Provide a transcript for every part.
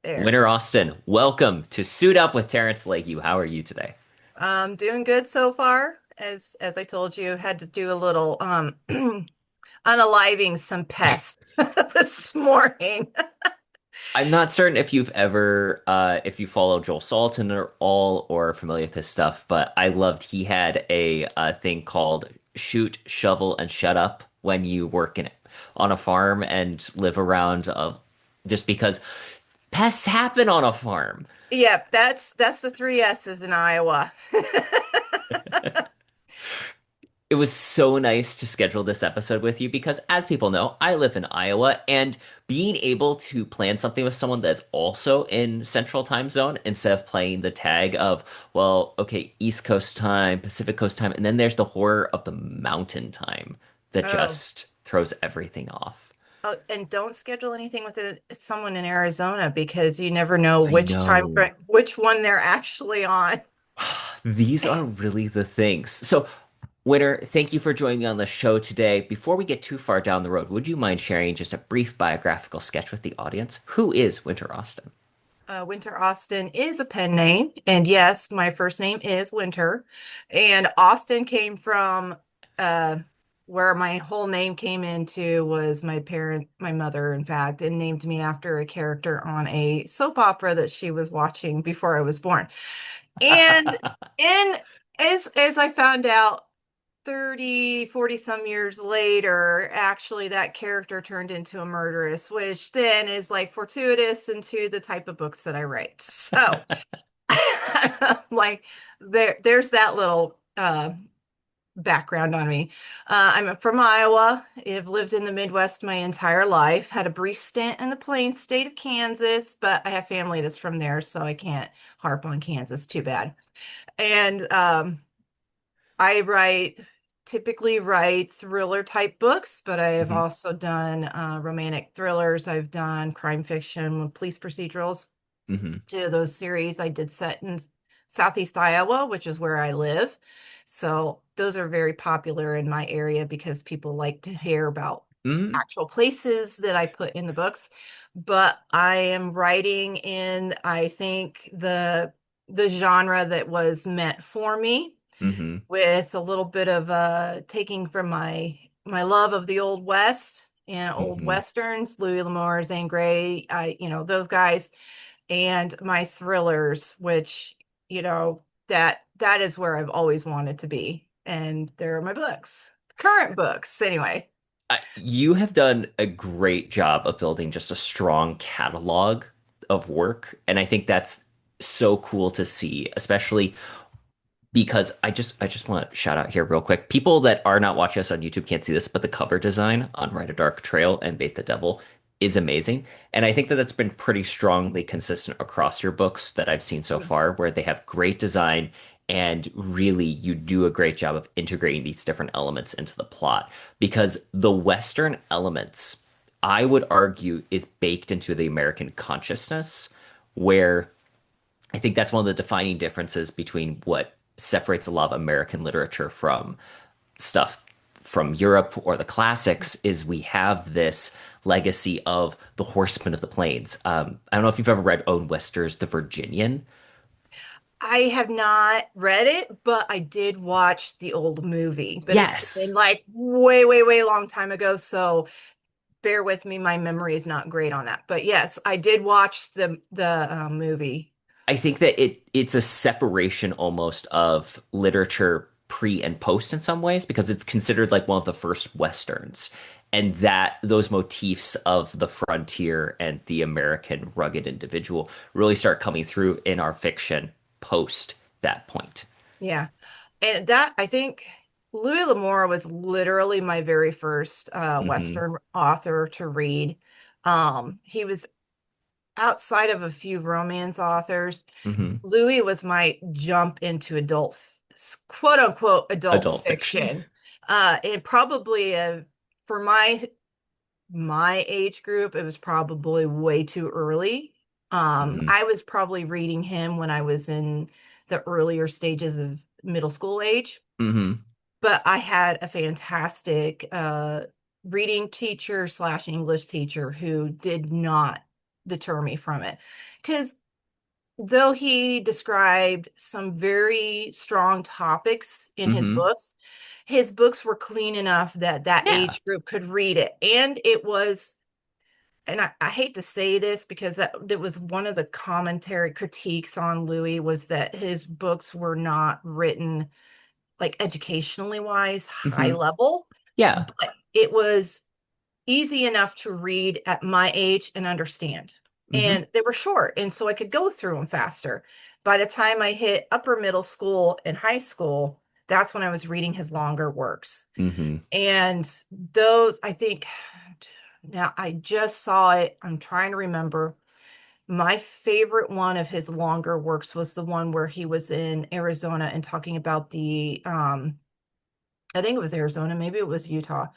There. Winter Austin, welcome to Suit Up with Terrence Lakey. How are you today? Doing good so far. As I told you, had to do a little unaliving some pests this morning. I'm not certain if you've ever, if you follow Joel Salton at all or are familiar with his stuff, but I loved he had a thing called Shoot, Shovel, and Shut Up when you work on a farm and live around, just because pests happen on a farm. Yep, that's the three S's in Iowa. It was so nice to schedule this episode with you because, as people know, I live in Iowa, and being able to plan something with someone that's also in Central Time Zone instead of playing the tag of, well, okay, East Coast time, Pacific Coast time, and then there's the horror of the mountain time that Oh, just throws everything off. oh, and don't schedule anything with someone in Arizona because you never know I which time know. which one they're actually on. These are really the things. So, Winter, thank you for joining me on the show today. Before we get too far down the road, would you mind sharing just a brief biographical sketch with the audience? Who is Winter Austin? Winter Austin is a pen name, and yes, my first name is Winter, and Austin came from uh, where my whole name came into was my mother, in fact, and named me after a character on a soap opera that she was watching before I was born. And in as I found out 30, 40 some years later, actually that character turned into a murderess, which then is like fortuitous into the type of books that I write. So like there's that little background on me. I'm from Iowa. I've lived in the Midwest my entire life. Had a brief stint in the Plains state of Kansas, but I have family that's from there, so I can't harp on Kansas too bad. And I typically write thriller type books, but I have Hmm. also done romantic thrillers. I've done crime fiction, police procedurals. Hmm. Two of those series I did set in Southeast Iowa, which is where I live. So those are very popular in my area because people like to hear about Hmm. actual places that I put in the books. But I am writing in, I think, the genre that was meant for me Hmm. with a little bit of taking from my love of the old west and old Hmm. westerns, Louis L'Amour, Zane Grey, those guys, and my thrillers, which that is where I've always wanted to be, and there are my books, current books anyway. You have done a great job of building just a strong catalog of work, and I think that's so cool to see, especially because I just want to shout out here real quick. People that are not watching us on YouTube can't see this, but the cover design on Ride a Dark Trail and Bait the Devil is amazing. And I think that that's been pretty strongly consistent across your books that I've seen so far, where they have great design and really you do a great job of integrating these different elements into the plot. Because the Western elements, I would argue, is baked into the American consciousness, where I think that's one of the defining differences between what separates a lot of American literature from stuff from Europe or the classics is we have this legacy of the Horsemen of the Plains. I don't know if you've ever read Owen Wister's The Virginian. I have not read it, but I did watch the old movie, but it's been Yes. like way, way, way long time ago. So bear with me, my memory is not great on that. But yes, I did watch the movie. I think that it's a separation almost of literature pre and post in some ways because it's considered like one of the first westerns, and that those motifs of the frontier and the American rugged individual really start coming through in our fiction post that point. Yeah. And that I think Louis L'Amour was literally my very first Hmm. Western author to read. He was outside of a few romance authors. Hmm. Louis was my jump into quote unquote adult Adult fiction. fiction. And probably for my age group, it was probably way too early. Hmm. I was probably reading him when I was in the earlier stages of middle school age, Hmm. but I had a fantastic reading teacher slash English teacher who did not deter me from it. Because though he described some very strong topics in Hmm. his books were clean enough that that Yeah. age group could read it. And it was, and I hate to say this because that was one of the commentary critiques on Louis was that his books were not written like educationally wise, high Hmm. level, Yeah. but it was easy enough to read at my age and understand. Hmm. And they were short, and so I could go through them faster. By the time I hit upper middle school and high school, that's when I was reading his longer works. Hmm. And those, I think, now I just saw it. I'm trying to remember. My favorite one of his longer works was the one where he was in Arizona and talking about I think it was Arizona, maybe it was Utah,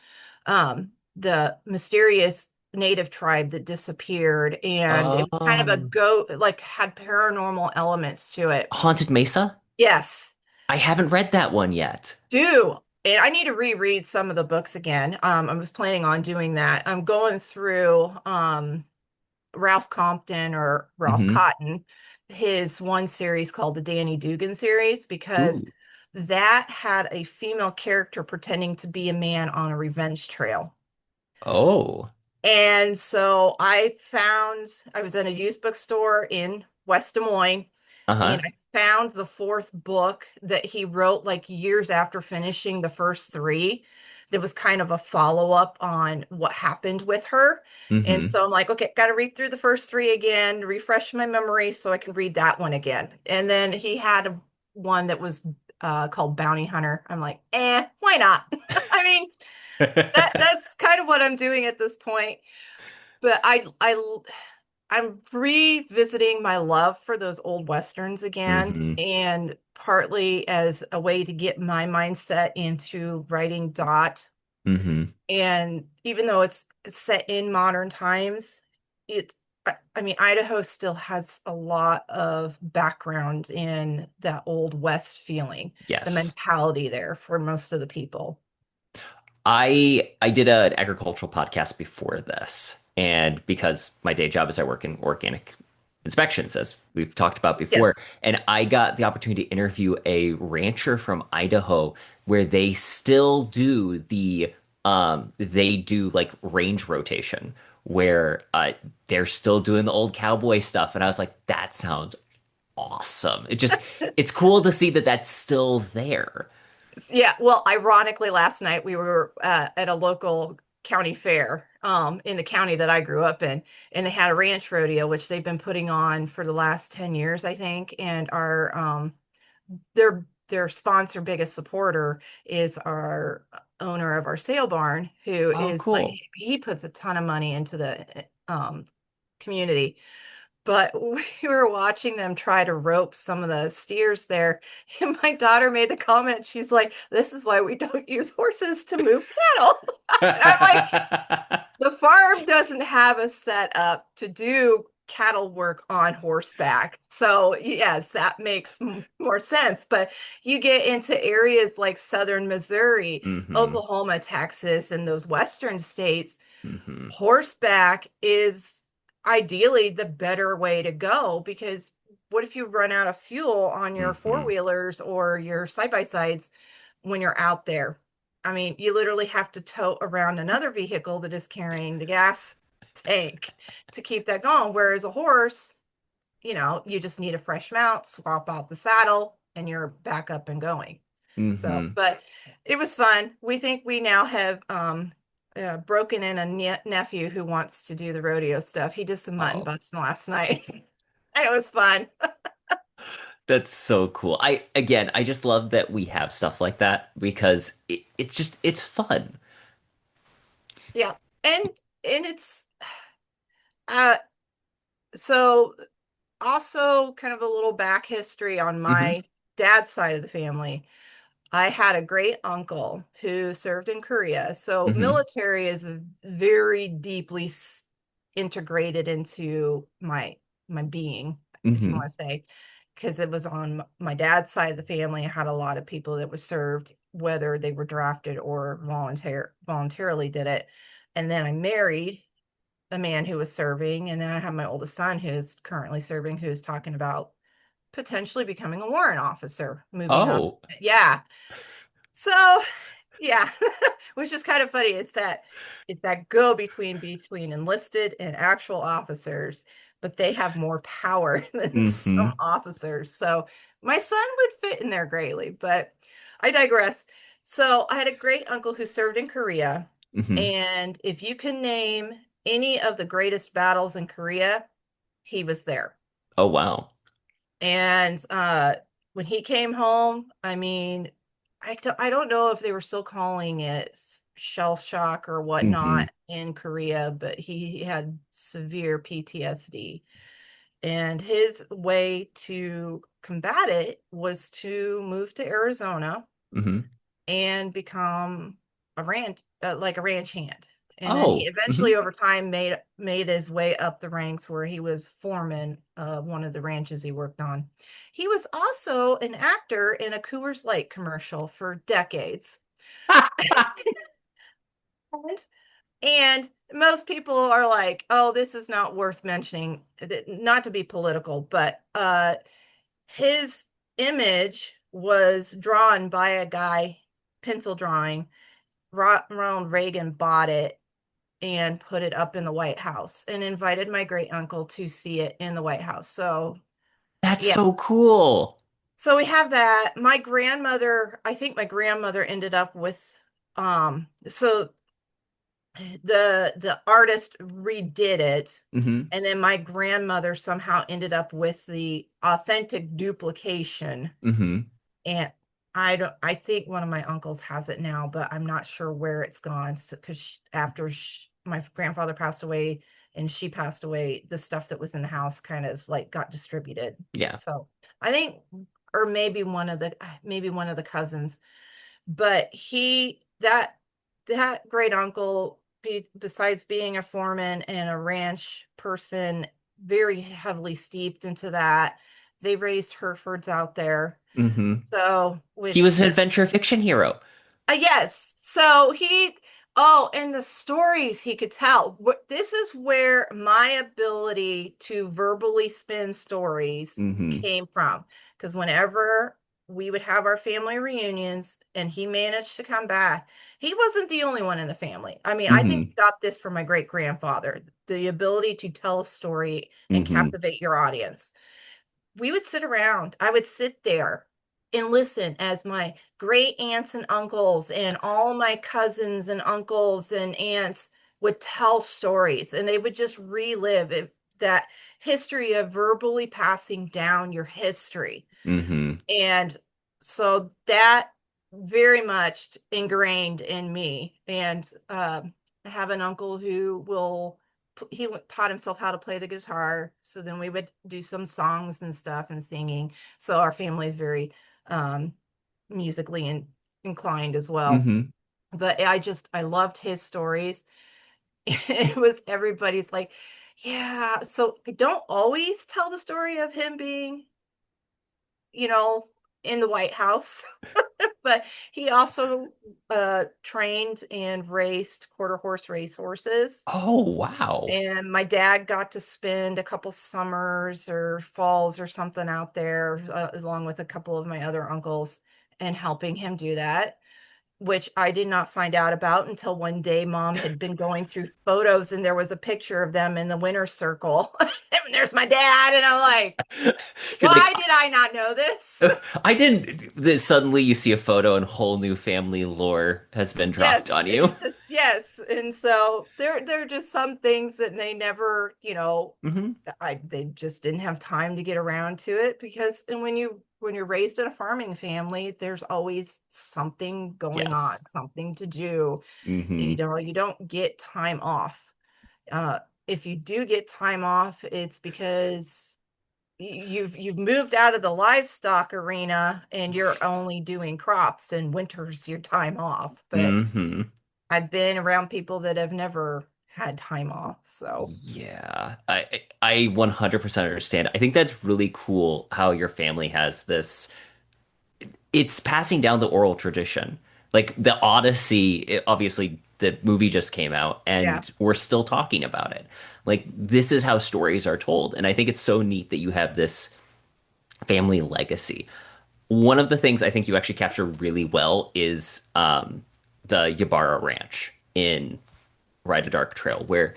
the mysterious native tribe that disappeared, and it was kind of a Oh, go like had paranormal elements to it. Haunted Mesa? Yes, I haven't read that one yet. do. And I need to reread some of the books again. I was planning on doing that. I'm going through Ralph Compton or Ralph Hmm. Cotton, his one series called the Danny Dugan series, because Ooh. that had a female character pretending to be a man on a revenge trail. Oh. And so I was in a used bookstore in West Des Moines, and Uh-huh. I found the fourth book that he wrote like years after finishing the first three. That was kind of a follow-up on what happened with her. And Hmm. so I'm like, okay, got to read through the first three again, refresh my memory so I can read that one again. And then he had one that was called Bounty Hunter. I'm like, why not? I mean, that's kind of what I'm doing at this point. But I'm revisiting my love for those old westerns again, Hmm. and partly as a way to get my mindset into writing Dot. Hmm. And even though it's set in modern times, it's I mean, Idaho still has a lot of background in that old West feeling, the Yes. mentality there for most of the people. I did an agricultural podcast before this, and because my day job is I work in organic inspections, as we've talked about before, Yes. and I got the opportunity to interview a rancher from Idaho where they still do they do like range rotation where they're still doing the old cowboy stuff, and I was like, that sounds awesome. It's cool to see that that's still there. Yeah, well, ironically, last night we were at a local county fair in the county that I grew up in, and they had a ranch rodeo, which they've been putting on for the last 10 years, I think. And our their sponsor, biggest supporter, is our owner of our sale barn, who Oh, is like cool. he puts a ton of money into the community. But we were watching them try to rope some of the steers there. And my daughter made the comment, she's like, this is why we don't use horses to move cattle. And I'm like, the farm doesn't have a setup to do cattle work on horseback. So, yes, that makes more sense. But you get into areas like southern Missouri, Hmm. Oklahoma, Texas, and those western states, Hmm. horseback is ideally the better way to go because what if you run out of fuel on your four Hmm. wheelers or your side by sides when you're out there? I mean, you literally have to tow around another vehicle that is carrying the gas tank to keep that going. Whereas a horse, you just need a fresh mount, swap out the saddle, and you're back up and going. So, Hmm. but it was fun. We think we now have broken in a nephew who wants to do the rodeo stuff. He did some mutton Oh, busting last night. It was fun. that's so cool. I just love that we have stuff like that because it's fun. Yeah. And it's uh so also kind of a little back history on Hmm. my dad's side of the family. I had a great uncle who served in Korea. So Hmm. military is very deeply integrated into my being, if you Hmm. want to say, because it was on my dad's side of the family. I had a lot of people that was served, whether they were drafted or voluntarily did it. And then I married a man who was serving, and then I have my oldest son who's currently serving, who's talking about potentially becoming a warrant officer, moving up. Oh. Yeah. So, yeah, which is kind of funny. It's that go between enlisted and actual officers, but they have more power than some Mm-hmm. officers. So my son would fit in there greatly, but I digress. So I had a great uncle who served in Korea, Mm-hmm. and if you can name any of the greatest battles in Korea, he was there. Oh, wow. And when he came home, I mean, I don't know if they were still calling it shell shock or Mm-hmm. whatnot in Korea, but he had severe PTSD. And his way to combat it was to move to Arizona Mm-hmm. and become a ranch, like a ranch hand. And then he Oh. eventually, Mm-hmm. over time, made his way up the ranks where he was foreman of one of the ranches he worked on. He was also an actor in a Coors Light commercial for decades. And, and most people are like, "Oh, this is not worth mentioning." Not to be political, but his image was drawn by a guy, pencil drawing. Ronald Reagan bought it and put it up in the White House and invited my great uncle to see it in the White House. So, That's yeah. so cool. So we have that. My grandmother, I think my grandmother ended up with so the artist redid it, Mm-hmm. and then my grandmother somehow ended up with the authentic duplication. Mm-hmm. And I think one of my uncles has it now, but I'm not sure where it's gone because after my grandfather passed away and she passed away, the stuff that was in the house kind of like got distributed. Yeah. So I think, or maybe one of the cousins, but that great uncle, besides being a foreman and a ranch person, very heavily steeped into that. They raised Herefords out there. Mm-hmm. So, He was which, an adventure fiction hero. yes. So oh, and the stories he could tell. This is where my ability to verbally spin stories Mm-hmm. came from. Because whenever we would have our family reunions and he managed to come back, he wasn't the only one in the family. I mean, I think Mm-hmm. he got this from my great grandfather, the ability to tell a story and Mm-hmm. captivate your audience. We would sit around. I would sit there and listen as my great aunts and uncles and all my cousins and uncles and aunts would tell stories, and they would just relive that history of verbally passing down your history. Mm-hmm. And so that very much ingrained in me. And I have an uncle who he taught himself how to play the guitar. So then we would do some songs and stuff and singing. So our family is very um, musically inclined as well. Mm-hmm. But I loved his stories. It was everybody's like, yeah. So I don't always tell the story of him being, you know, in the White House. But he also trained and raced quarter horse racehorses. Oh, wow. And my dad got to spend a couple summers or falls or something out there, along with a couple of my other uncles, and helping him do that, which I did not find out about until one day mom had been going through photos and there was a picture of them in the winner's circle. And there's my dad. And I'm like, You're like, why did I not know this? I didn't. Suddenly you see a photo and whole new family lore has been dropped Yes, on you. it's just yes, and so there are just some things that they never, Hmm. they just didn't have time to get around to it because and when you're raised in a farming family, there's always something going on, Yes. something to do. Hmm. You don't get time off. Uh, if you do get time off, it's because you've moved out of the livestock arena and you're only doing crops and winter's your time off. But Hmm. I've been around people that have never had time off. So, Yeah, I 100% understand. I think that's really cool how your family has this. It's passing down the oral tradition. Like the Odyssey, obviously The movie just came out Yeah. and we're still talking about it. Like this is how stories are told. And I think it's so neat that you have this family legacy. One of the things I think you actually capture really well is the Ybarra Ranch in Ride a Dark Trail, where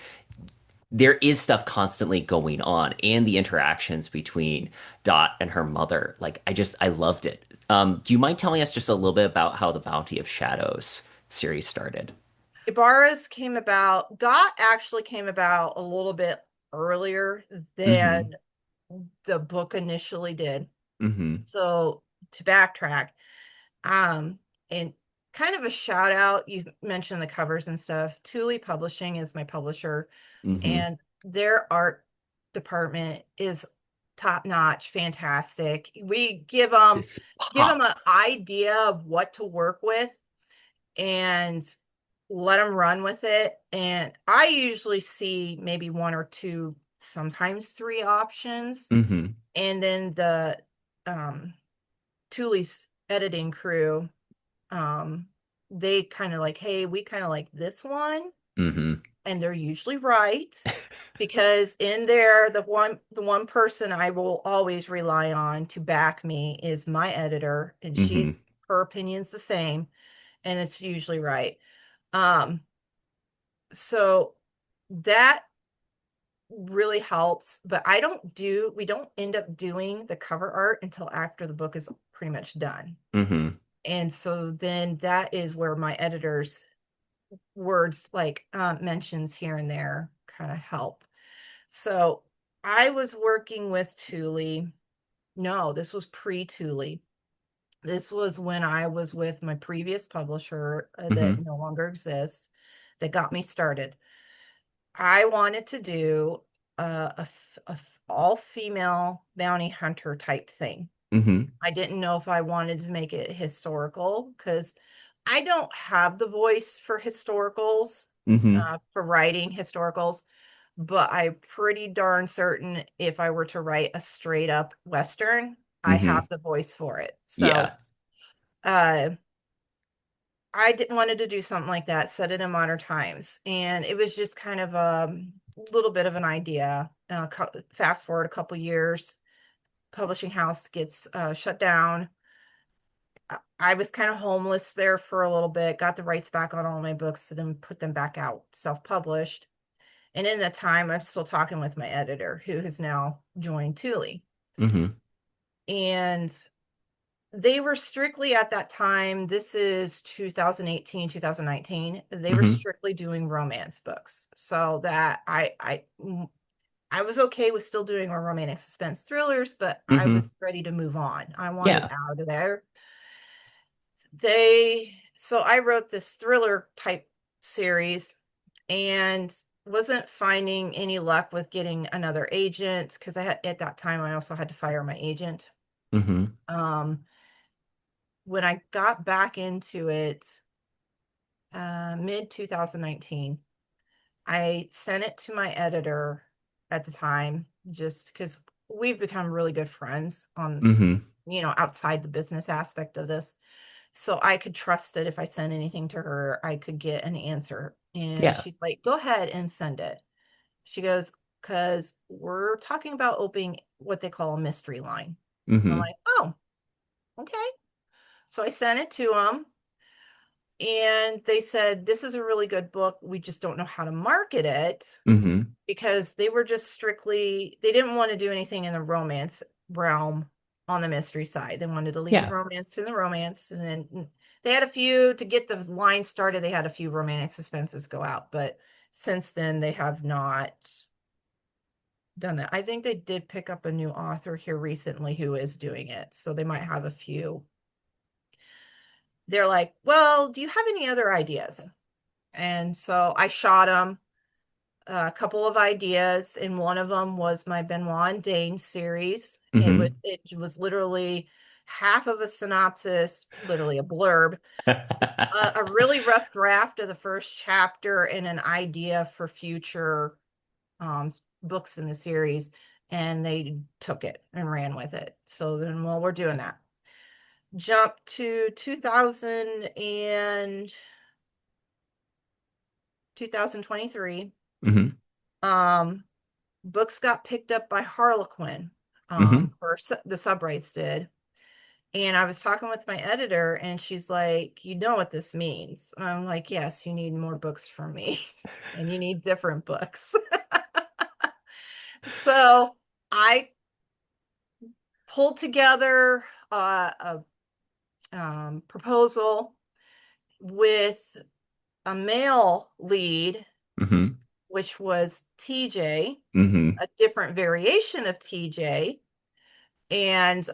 there is stuff constantly going on and the interactions between Dot and her mother. Like I loved it. Do you mind telling us just a little bit about how the Bounty of Shadows series started? Ibarra's came about, Dot actually came about a little bit earlier than Mm-hmm. the book initially did. Mm-hmm. So to backtrack, um, and kind of a shout out, you mentioned the covers and stuff. Tule Publishing is my publisher, Mm-hmm. and their art department is top notch, fantastic. We This give them an pops. idea of what to work with and let them run with it. And I usually see maybe one or two, sometimes three options. Mm-hmm. And then the um Tule's editing crew, um, they kind of like, hey, we kind of like this one, Mm-hmm. and they're usually right because in there, the one person I will always rely on to back me is my editor, and Mm-hmm. she's her opinion's the same, and it's usually right. Um, so that really helps, but we don't end up doing the cover art until after the book is pretty much done. Mm-hmm. And so then that is where my editor's words, like mentions here and there, kind of help. So I was working with Thule. No, this was pre-Thule. This was when I was with my previous publisher that Mm-hmm. no longer exists, that got me started. I wanted to do a all female bounty hunter type thing. Mm-hmm. I didn't know if I wanted to make it historical because I don't have the voice for historicals, Mm-hmm. for writing historicals, but I'm pretty darn certain if I were to write a straight up Western, I Mm-hmm. have the voice for it. So Yeah. uh, I wanted to do something like that, set it in modern times. And it was just kind of a little bit of an idea. Fast forward a couple years, publishing house gets shut down. I was kind of homeless there for a little bit, got the rights back on all my books, and then put them back out self-published. And in that time, I'm still talking with my editor, who has now joined Thule. Mm-hmm. And they were strictly at that time, this is 2018, 2019, they were Mm-hmm. strictly doing romance books. So that I was okay with still doing our romantic suspense thrillers, but I was Mm-hmm. ready to move on. I wanted Yeah. out of there. So I wrote this thriller type series and wasn't finding any luck with getting another agent because I had at that time I also had to fire my agent. Mm-hmm. Um, when I got back into it, mid 2019, I sent it to my editor at the time just because we've become really good friends on, Mm-hmm. outside the business aspect of this. So I could trust it if I sent anything to her, I could get an answer. And Yeah. she's like, go ahead and send it. She goes, because we're talking about opening what they call a mystery line. I'm Mm-hmm. like, oh, okay. So I sent it to them and they said, this is a really good book. We just don't know how to market it Mm-hmm. because they were just strictly, they didn't want to do anything in the romance realm on the mystery side. They wanted to leave the Yeah. romance to the romance. And then they had a few to get the line started. They had a few romantic suspenses go out. But since then, they have not done that. I think they did pick up a new author here recently who is doing it. So they might have a few. They're like, well, do you have any other ideas? And so I shot them a couple of ideas, and one of them was my Benoit and Dane series. Mm-hmm. It was literally half of a synopsis, literally a blurb, a really rough draft of the first chapter, and an idea for future books in the series. And they took it and ran with it. So then, well, we're doing that. Jump to 2000 and 2023. Hmm. Um, Books got picked up by Harlequin, Hmm. the subrights did. And I was talking with my editor, and she's like, "You know what this means?" And I'm like, "Yes, you need more books from me, and you need different books." So I pulled together a proposal with a male lead, Hmm. which was TJ, Hmm. a different variation of TJ, and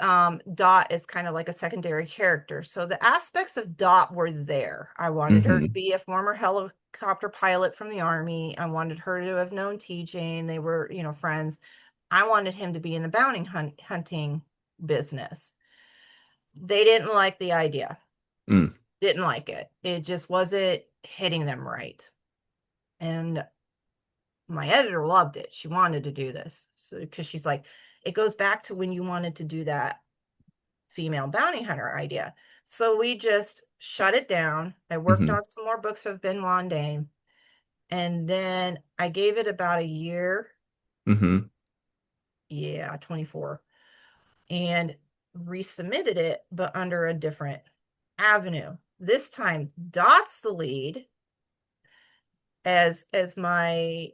Dot is kind of like a secondary character. So the aspects of Dot were there. I wanted her to Hmm. be a former helicopter pilot from the Army. I wanted her to have known TJ and they were, friends. I wanted him to be in the hunting business. They didn't like the idea. Mm. Didn't like it. It just wasn't hitting them right. And my editor loved it. She wanted to do this. So because she's like, it goes back to when you wanted to do that female bounty hunter idea. So we just shut it down. I worked Hmm. on some more books of Ben Wandame, and then I gave it about a year. Hmm. Yeah, 24. And resubmitted it, but under a different avenue. This time, Dot's the lead as my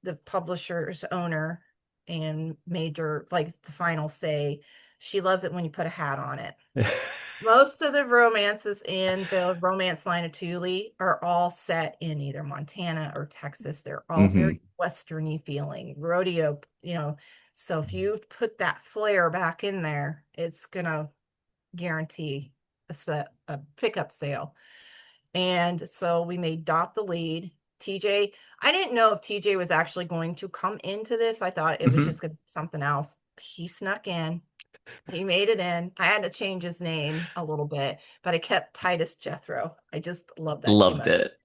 the publisher's owner and major, like the final say. She loves it when you put a hat on it. Most of the romances in the romance line of Tule are all set in either Montana or Texas. They're all very Hmm. westerny feeling, rodeo. So if you put that flair back in there, it's gonna guarantee a pickup sale. And so we made Dot the lead. TJ, I didn't know if TJ was actually going to come into this. I thought it was Hmm. just gonna be something else. He snuck in. He made it in. I had to change his name a little bit, but I kept Titus Jethro. I just love that too Loved much. it.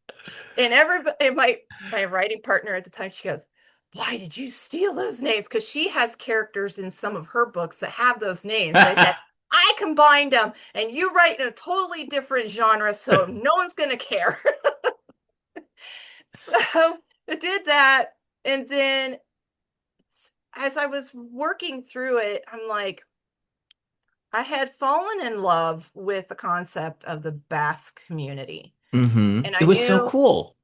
And everybody, and my writing partner at the time, she goes, "Why did you steal those names?" Because she has characters in some of her books that have those names. I said, I combined them, and you write in a totally different genre, so no one's gonna care. So I did that, and then as I was working through it, I'm like, I had fallen in love with the concept of the Basque community. And It I was so knew cool.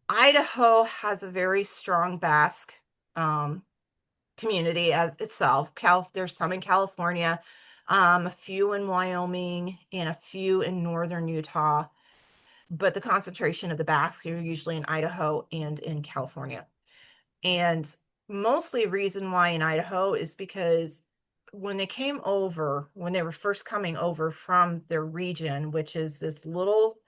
Idaho has a very strong Basque um, community as itself. There's some in California, a few in Wyoming, and a few in northern Utah. But the concentration of the Basque are usually in Idaho and in California. And mostly reason why in Idaho is because when they were first coming over from their region, which is this little,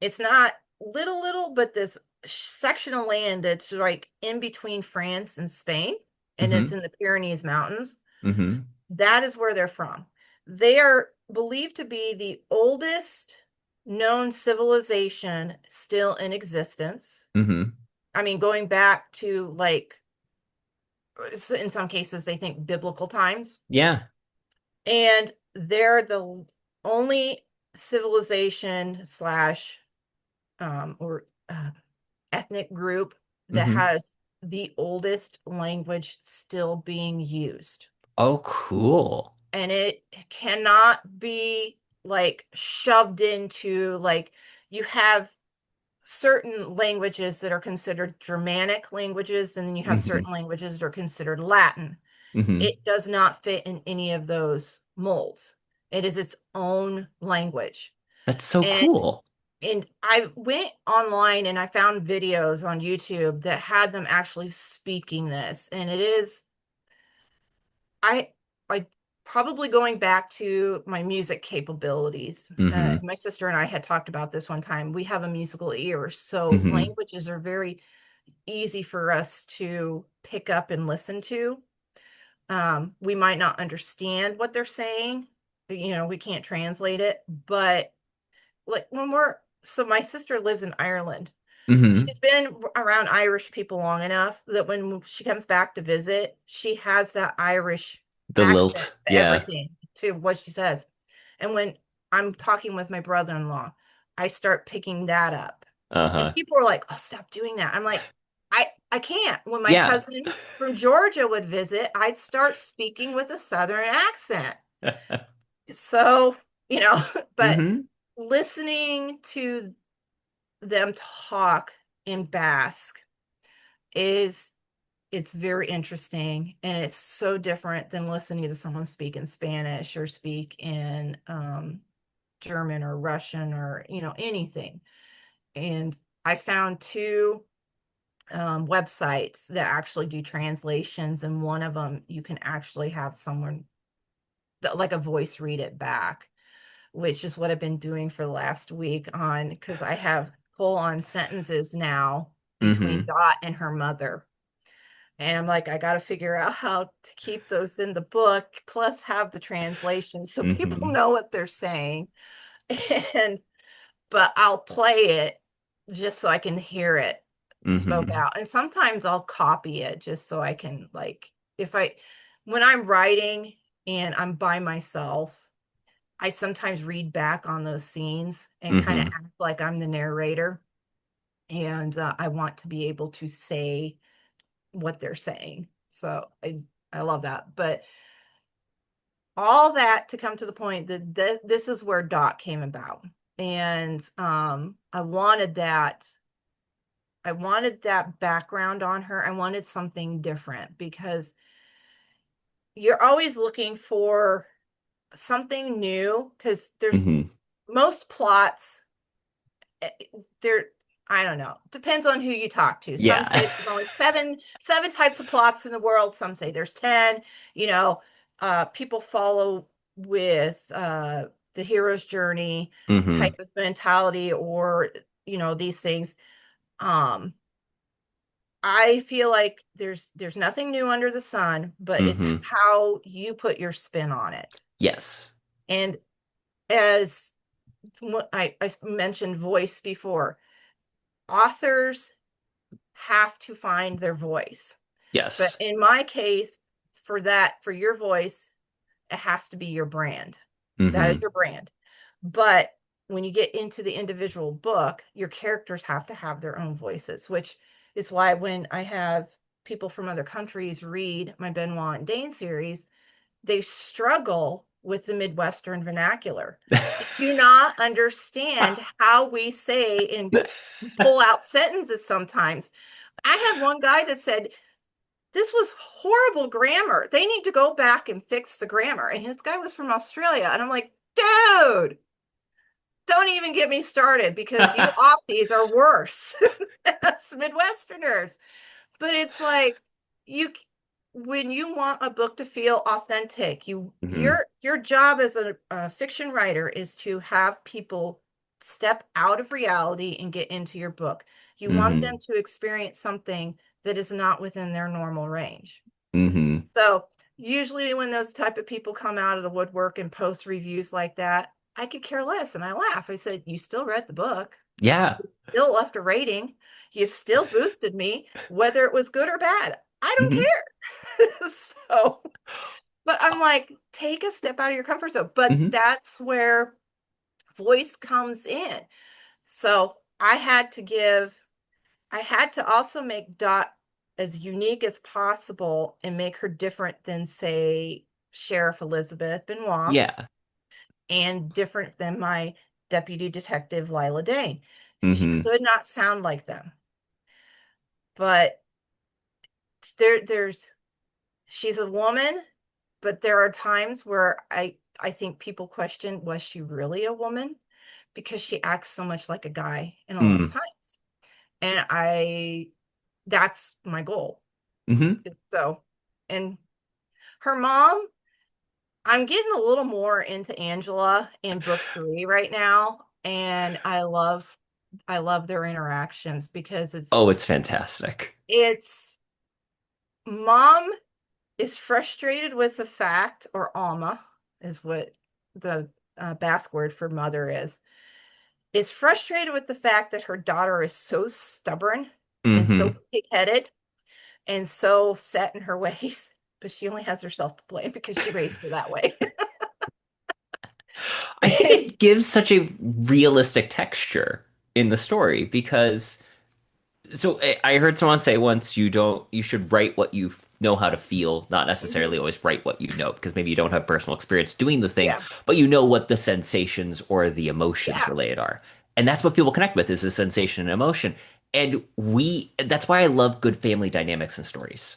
it's not little, but this section of land that's like in between France and Spain, and it's Hmm. in the Pyrenees Mountains. Hmm. That is where they're from. They are believed to be the oldest known civilization still in existence. Hmm. I mean, going back to like in some cases they think biblical times, Yeah. and they're the only civilization slash or ethnic group that Hmm. has the oldest language still being used, Oh, cool. and it cannot be like shoved into, like, you have certain languages that are considered Germanic languages, and then you have Hmm. certain languages that are considered Latin. Hmm. It does not fit in any of those molds. It is its own language. That's so And cool. and I went online and I found videos on YouTube that had them actually speaking this. And it is I I probably going back to my music capabilities. Hmm. My sister and I had talked about this one time. We have a musical ear, so Hmm. languages are very easy for us to pick up and listen to. We might not understand what they're saying. We can't translate it, but like so my sister lives in Ireland. Hmm. She's been around Irish people long enough that when she comes back to visit, she has that Irish The accent lilt. to Yeah. everything, to what she says. And when I'm talking with my brother-in-law, I start picking that up. And Uh-huh. people were like, "Oh, stop doing that." I'm like, I can't. When my Yeah. cousin from Georgia would visit, I'd start speaking with a Southern accent. So, you know, but Mm-hmm. listening to them talk in Basque is it's very interesting, and it's so different than listening to someone speak in Spanish or speak in German or Russian or anything. And I found two websites that actually do translations, and one of them you can actually have someone like a voice read it back, which is what I've been doing for the last week on because I have full on sentences now between Mm-hmm. Dot and her mother. And I'm like, I got to figure out how to keep those in the book, plus have the translation so people Mm-hmm. know what they're saying. And but I'll play it just so I can hear it spoke Mm-hmm. out. And sometimes I'll copy it just so I can like if I when I'm writing and I'm by myself, I sometimes read back on those scenes and kind of Mm-hmm. act like I'm the narrator. And I want to be able to say what they're saying. So I love that. But all that to come to the point that this is where Dot came about. And I wanted that background on her. I wanted something different because you're always looking for something new because there's Mm-hmm. most plots eh, there I don't know. Depends on who you talk to. Some Yeah. say there's only seven types of plots in the world. Some say there's 10. You know, people follow with the hero's journey Mm-hmm. type of mentality or these things. Um I feel like there's nothing new under the sun, but it's Mm-hmm. how you put your spin on it. Yes. And as I mentioned voice before, authors have to find their voice. But Yes. in my case, for your voice, it has to be your brand. That is Mm-hmm. your brand. But when you get into the individual book, your characters have to have their own voices, which is why when I have people from other countries read my Benoit and Dane series, they struggle with the Midwestern vernacular. They do not understand how we say and pull out sentences sometimes. I had one guy that said, this was horrible grammar. They need to go back and fix the grammar. And this guy was from Australia. And I'm like, dude, don't even get me started because you Aussies are worse than us Midwesterners. But it's like you when you want a book to feel authentic, Mm-hmm. your job as a fiction writer is to have people step out of reality and get into your book. You want them Mm-hmm. to experience something that is not within their normal range. Mm-hmm. So usually when those type of people come out of the woodwork and post reviews like that, I could care less and I laugh. I said, you still read the book, Yeah. still left a rating, you still boosted me, whether it was good or bad. I don't Mm-hmm. care. So, but I'm like, take a step out of your comfort zone. But Mm-hmm. that's where voice comes in. So I had to also make Dot as unique as possible and make her different than, say, Sheriff Elizabeth Benoit Yeah. and different than my deputy detective Lila Dane. She Mm-hmm. could not sound like them. But there's she's a woman, but there are times where I think people question, was she really a woman? Because she acts so much like a guy in a lot of Mm. times. And I that's my goal. Mm-hmm. So, and her mom, I'm getting a little more into Angela in book 3 right now, and I love their interactions because Oh, it's fantastic. it's mom is frustrated with the fact, or Alma is what the Basque word for mother is frustrated with the fact that her daughter is so stubborn and so Mm-hmm. pig-headed and so set in her ways, but she only has herself to blame because she raised her that way. I think it gives such a realistic texture. in the story because I heard someone say once you should write what you know how to feel, not necessarily Hmm. always write what you know, because maybe you don't have personal experience doing the thing, Yeah. but you know what the sensations or the emotions Yeah. related are. And that's what people connect with is the sensation and emotion. And that's why I love good family dynamics in stories,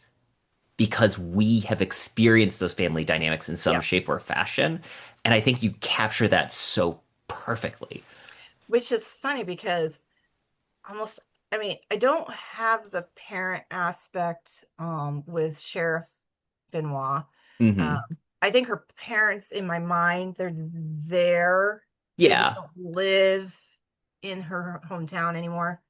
because we have experienced those family dynamics in some Yeah. shape or fashion. And I think you capture that so perfectly. Which is funny because almost, I mean, I don't have the parent aspect with Sheriff Benoit. Um, Hmm. I think her parents in my mind, they're there. They just Yeah. don't live in her hometown anymore.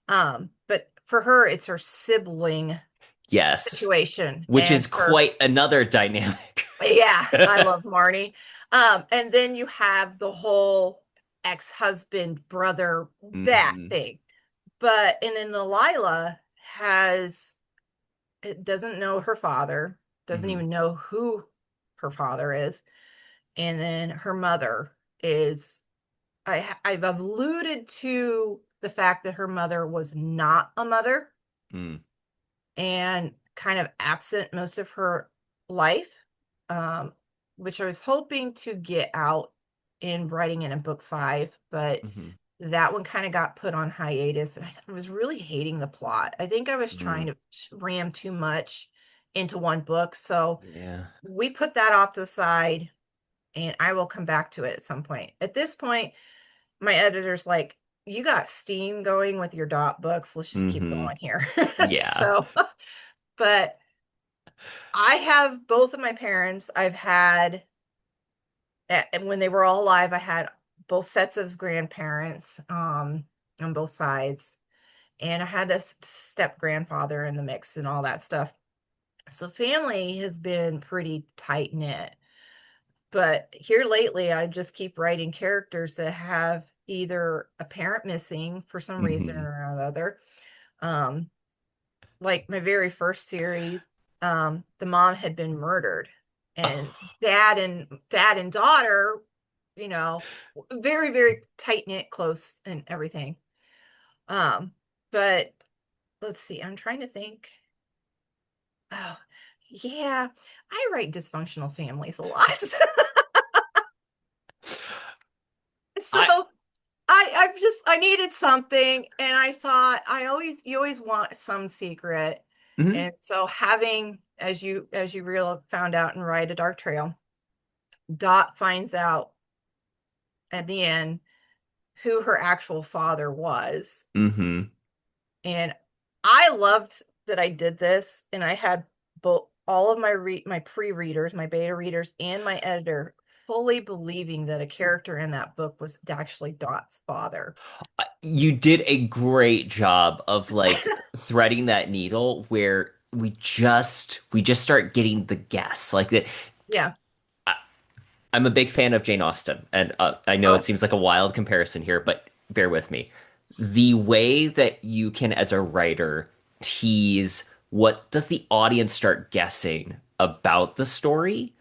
But for her, it's her sibling Yes. situation. Which And is for quite another dynamic. yeah, I love Marnie. And then you have the whole ex-husband, brother, that Hmm. thing. But and then Delilah has it doesn't know her father, doesn't Hmm. even know who her father is, and then her mother is I've alluded to the fact that her mother was not a mother Mm. and kind of absent most of her life, um, which I was hoping to get out in writing in a book five, but Hmm. that one kind of got put on hiatus, and I was really hating the plot. I think I was trying Mm. to ram too much into one book, so Yeah. we put that off to the side, and I will come back to it at some point. At this point, my editor's like, "You got steam going with your dot books. Let's just keep Hmm. going here." Yeah. So, but I have both of my parents. I've had, and when they were all alive, I had both sets of grandparents on both sides. And I had a step grandfather in the mix and all that stuff. So family has been pretty tight knit. But here lately, I just keep writing characters that have either a parent missing for some reason Hmm. or another. Um, like my very first series, the mom had been murdered, and Oh, dad and daughter, you know, very, very tight knit, close and everything. Um, but let's see, I'm trying to think. Oh, yeah, I write dysfunctional families a lot. So I. I needed something, and I thought you always want some secret. Mhm. And so having, as you real found out in Ride a Dark Trail, Dot finds out at the end who her actual father was. Hmm. And I loved that I did this, and I had both all of my pre-readers, my beta readers, and my editor fully believing that a character in that book was actually Dot's father. You did a great job of like threading that needle where we just start getting the guess. Like that Yeah. I'm a big fan of Jane Austen, and I know it Oh. seems like a wild comparison here, but bear with me. The way that you can, as a writer, tease what does the audience start guessing about the story?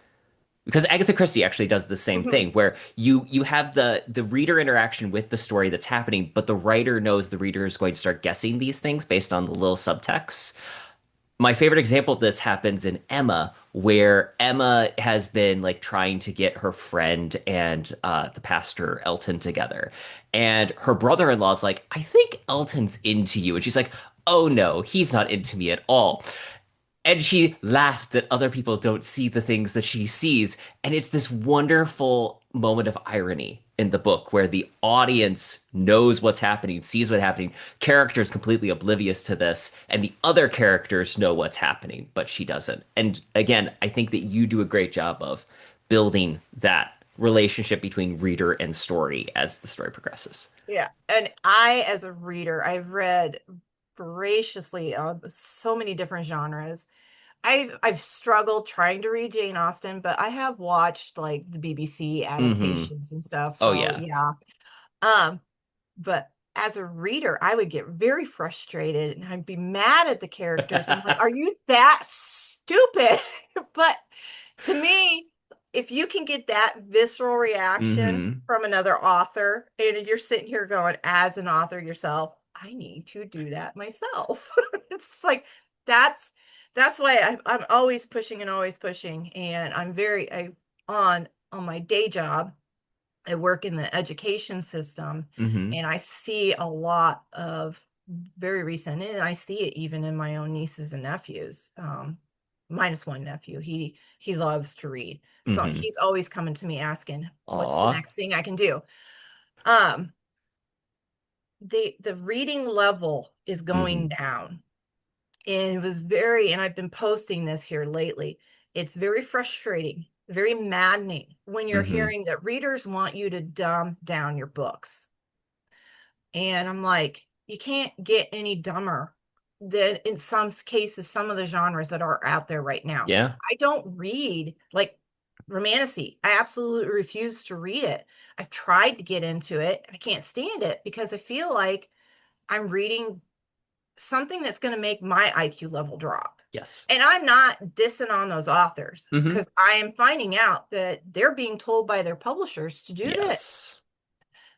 Because Agatha Christie actually does the same Mhm. thing, where you have the reader interaction with the story that's happening, but the writer knows the reader is going to start guessing these things based on the little subtext. My favorite example of this happens in Emma, where Emma has been like trying to get her friend and the pastor Elton together. And her brother-in-law is like, I think Elton's into you. And she's like, oh no, he's not into me at all. And she laughed that other people don't see the things that she sees. And it's this wonderful moment of irony in the book where the audience knows what's happening, sees what's happening, characters completely oblivious to this, and the other characters know what's happening, but she doesn't. And again, I think that you do a great job of building that relationship between reader and story as the story progresses. Yeah. And I, as a reader, I've read voraciously so many different genres. I've struggled trying to read Jane Austen, but I have watched like the BBC Hmm. adaptations and stuff. Oh So yeah. yeah. Um, but as a reader, I would get very frustrated and I'd be mad at the characters. I'm like, are you that stupid? But to me, if you can get that visceral reaction Mm-hmm. from another author, and you're sitting here going, as an author yourself, I need to do that myself. It's like that's that's why I'm always pushing and always pushing, and I on my day job. I work in the education system, Mm-hmm. and I see a lot of very recent, and I see it even in my own nieces and nephews. Minus one nephew, he loves to read, so Mm-hmm. he's always coming to me asking, "What's the Aw. next thing I can do?" Um, the reading level is going Mm-hmm. down, and it was very, and I've been posting this here lately. It's very frustrating, very maddening when you're Mm-hmm. hearing that readers want you to dumb down your books. And I'm like, you can't get any dumber than in some cases, some of the genres that are out there right now. Yeah. I don't read like romantasy. I absolutely refuse to read it. I've tried to get into it. I can't stand it because I feel like I'm reading something that's going to make my IQ level drop. Yes. And I'm not dissing on those authors Mm-hmm. because I am finding out that they're being told by their publishers to do this Yes.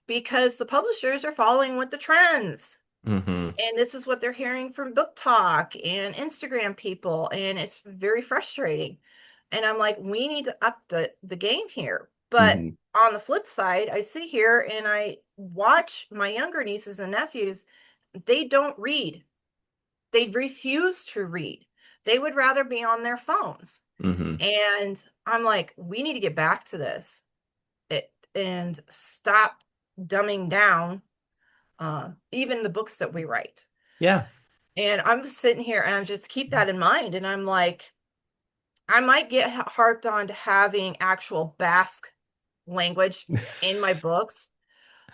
because the publishers are following with the trends. Mm-hmm. And this is what they're hearing from Book Talk and Instagram people. And it's very frustrating. And I'm like, we need to up the game here. But Mm-hmm. on the flip side, I sit here and I watch my younger nieces and nephews. They don't read. They refuse to read. They would rather be on their phones. Mm-hmm. And I'm like, we need to get back to this and stop dumbing down even the books that we write. Yeah. And I'm sitting here and I'm just keep that in mind. And I'm like, I might get harped on to having actual Basque language in my books.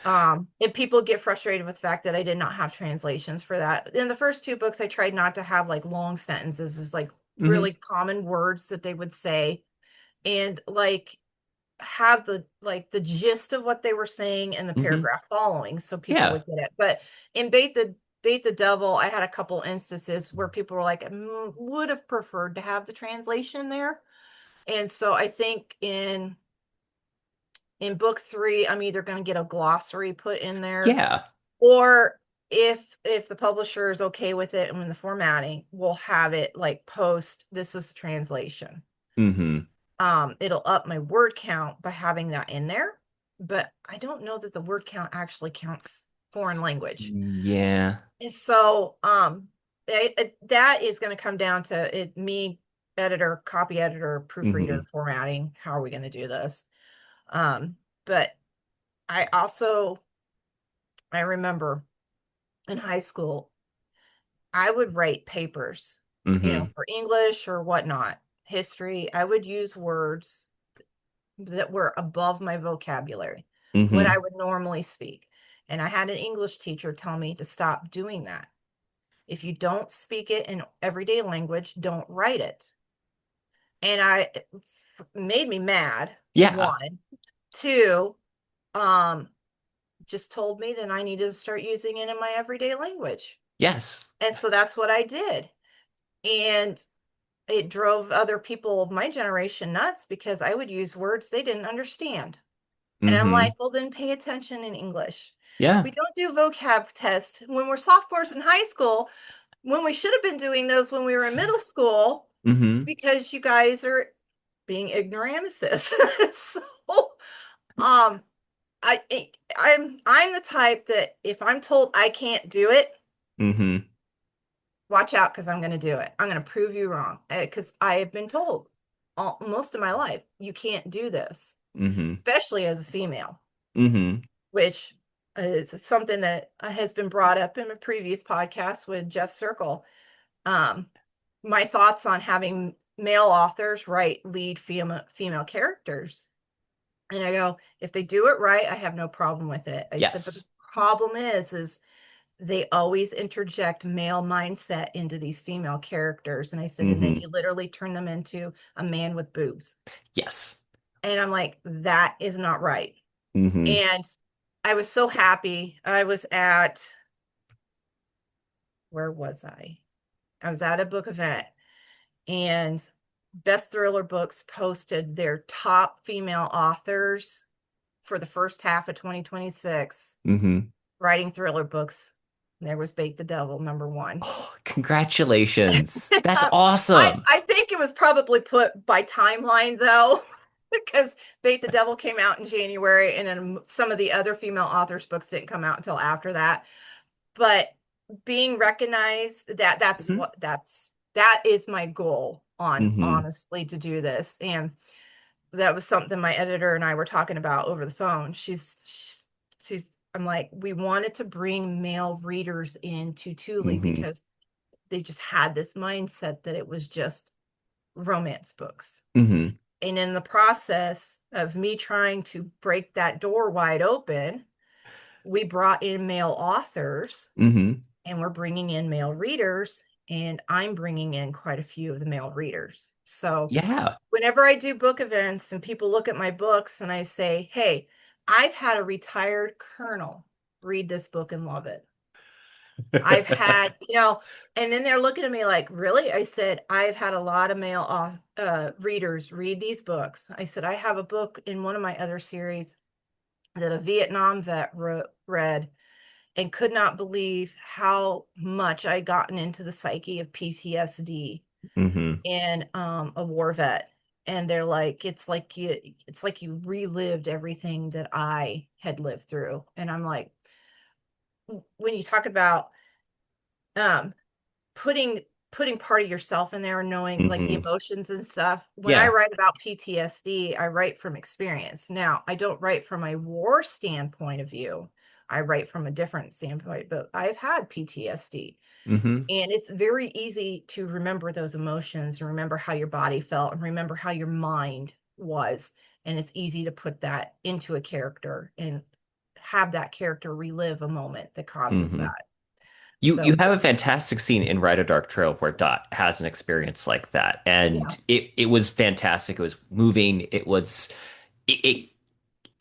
And people get frustrated with the fact that I did not have translations for that. In the first two books, I tried not to have like long sentences, is like Mm-hmm. really common words that they would say, and like have the gist of what they were saying and the Mm-hmm. paragraph following so people Yeah. would get it. But in Bait the Devil, I had a couple instances where people were like, would have preferred to have the translation there. And so I think in book three, I'm either going to get a glossary put in there, Yeah. or if the publisher is okay with it and when the formatting, we'll have it like post, this is the translation. Mm-hmm. It'll up my word count by having that in there, but I don't know that the word count actually counts foreign language. Yeah. And so that is going to come down to me, editor, copy editor, proofreader, Mm-hmm. formatting. How are we going to do this? But I also, I remember in high school, I would write papers, Mm-hmm. for English or whatnot, history. I would use words that were above my vocabulary, what I Mm-hmm. would normally speak. And I had an English teacher tell me to stop doing that. If you don't speak it in everyday language, don't write it. And it made me mad. Yeah. One, two, um, just told me that I needed to start using it in my everyday language. Yes. And so that's what I did. And it drove other people of my generation nuts because I would use words they didn't understand. And I'm like, Mm-hmm. well, then pay attention in English. Yeah. We don't do vocab tests when we're sophomores in high school, when we should have been doing those when we were in middle school, Mm-hmm. because you guys are being ignoramuses. So, um, I I'm the type that if I'm told I can't do it, Mm-hmm. watch out because I'm going to do it. I'm going to prove you wrong because I have been told most of my life you can't do this, Mm-hmm. especially as a female, Mm-hmm. which is something that has been brought up in a previous podcast with Jeff Circle. Um, my thoughts on having male authors write lead female characters. And I go, if they do it right, I have no problem with it. I said, but the Yes. problem is they always interject male mindset into these female characters. And I said, and then Mm-hmm. you literally turn them into a man with boobs. Yes. And I'm like, that is not right. Mm-hmm. And I was so happy. I was at, where was I? I was at a book event and Best Thriller Books posted their top female authors for the first half of 2026 Hmm. writing thriller books. There was Bake the Devil, number one. Oh, congratulations. That's I awesome. I think it was probably put by timeline though, because Bake the Devil came out in January, and then some of the other female authors' books didn't come out until after that. But being recognized, Hmm. that is my goal on Hmm. honestly to do this. And that was something my editor and I were talking about over the phone. She's I'm like, we wanted to bring male readers into Tule Hmm. because they just had this mindset that it was just romance books. Hmm. And in the process of me trying to break that door wide open, we brought in male authors, Hmm. and we're bringing in male readers, and I'm bringing in quite a few of the male readers. So Yeah. whenever I do book events and people look at my books and I say, hey, I've had a retired colonel read this book and love it. I've had, and then they're looking at me like, really? I said, I've had a lot of male readers read these books. I said, I have a book in one of my other series that a Vietnam vet read and could not believe how much I'd gotten into the psyche of PTSD Hmm. and a war vet. And they're like, it's like you relived everything that I had lived through. And I'm like, when you talk about um putting putting part of yourself in there and knowing like the Hmm. emotions and stuff. When I Yeah. write about PTSD, I write from experience. Now, I don't write from a war standpoint of view. I write from a different standpoint, but I've had PTSD. Hmm. And it's very easy to remember those emotions and remember how your body felt and remember how your mind was. And it's easy to put that into a character and have that character relive a moment that causes Hmm. that. You So, have a fantastic scene in Ride a Dark Trail where Dot has an experience like that, yeah, and it was fantastic. It was moving. It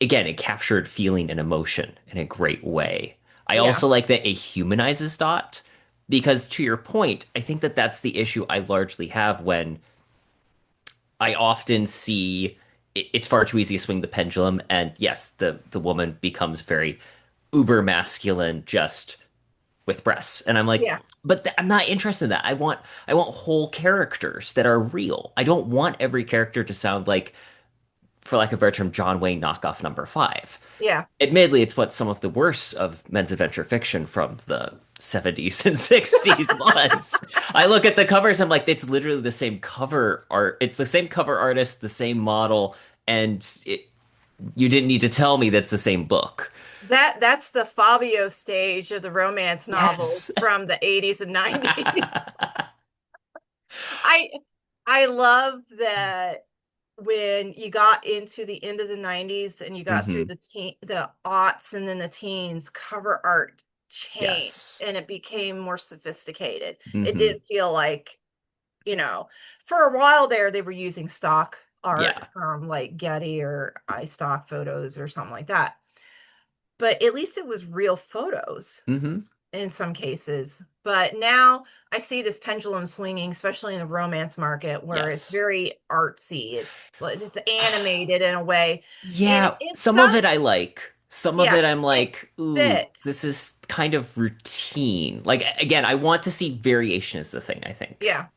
again, it captured feeling and emotion in a great way. I yeah, also like that it humanizes Dot because, to your point, I think that that's the issue I largely have when I often see it's far too easy to swing the pendulum, and yes, the woman becomes very uber masculine just with breasts, and I'm like, yeah, but I'm not interested in that. I want whole characters that are real. I don't want every character to sound like, for lack of a better term, John Wayne knockoff number five. yeah. Admittedly, it's what some of the worst of men's adventure fiction from the 70s and 60s was. I look at the covers, I'm like, it's literally the same cover art. It's the same cover artist, the same model, and you didn't need to tell me that's the same book. That's the Fabio stage of the romance novels Yes. from the 80s and 90s. I I love that when you got into the end of the 90s and you got through Hmm. the aughts and then the teens, cover art changed Yes. and it became more sophisticated. It Hmm. didn't feel like, you know, for a while there they were using stock art Yeah. from like Getty or iStock photos or something like that. But at least it was real photos Hmm. in some cases. But now I see this pendulum swinging, especially in the romance market, where it's Yes. very artsy. It's animated in a way, and Yeah, it's some of some it I like. Some of yeah, it I'm it like, ooh, fits. this is kind of routine. Like again, I want to see variation is the thing, I think. Yeah.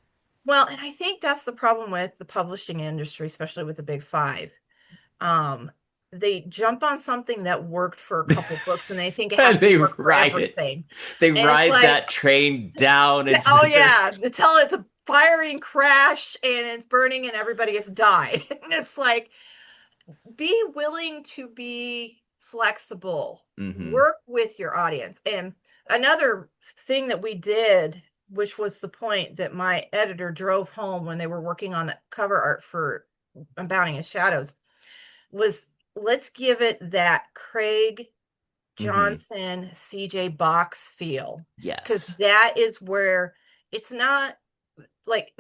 Well, and I think that's the problem with the publishing industry, especially with the big five. Um, they jump on something that worked for a couple books and they think it has to They work for ride it. everything. They And it's ride like, that train down into oh the yeah, dirt. until it's a firing crash and it's burning and everybody has died. And it's like, be willing to be flexible, Hmm. work with your audience. And another thing that we did, which was the point that my editor drove home when they were working on the cover art for Abounding in Shadows, was let's give it that Craig Hmm. Johnson, CJ Box feel. Because Yes. that is where it's not like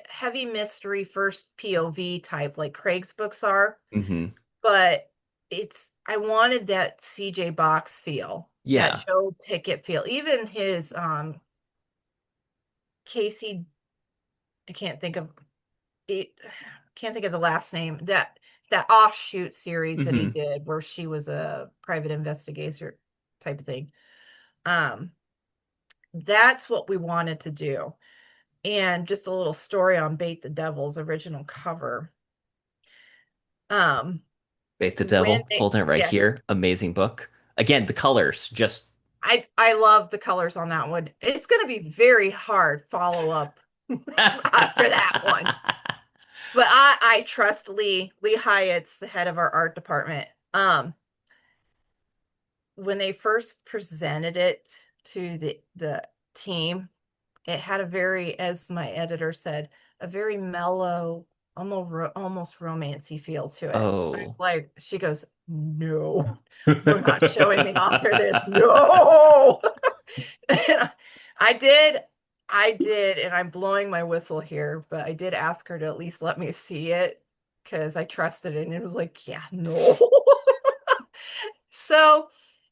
heavy mystery first POV type like Craig's books are, Hmm. but I wanted that CJ Box feel, that Yeah. Joe Pickett feel. Even his Casey, I can't think of, it, can't think of the last name, that offshoot series that he Hmm. did where she was a private investigator type of thing. Um, that's what we wanted to do. And just a little story on Bait the Devil's original cover. Um, Bait the when Devil, they, holding it right yeah, here. Amazing book. Again, the colors just I love the colors on that one. It's going to be very hard follow up after that one. But I trust Lee. Lee Hyatt's the head of our art department. When they first presented it to the team, it had a very, as my editor said, a very mellow, almost romancy feel to it. I was oh. like, she goes, no, we're not showing the author this. No. I did, and I'm blowing my whistle here, but I did ask her to at least let me see it because I trusted it. And it was like, yeah, no. So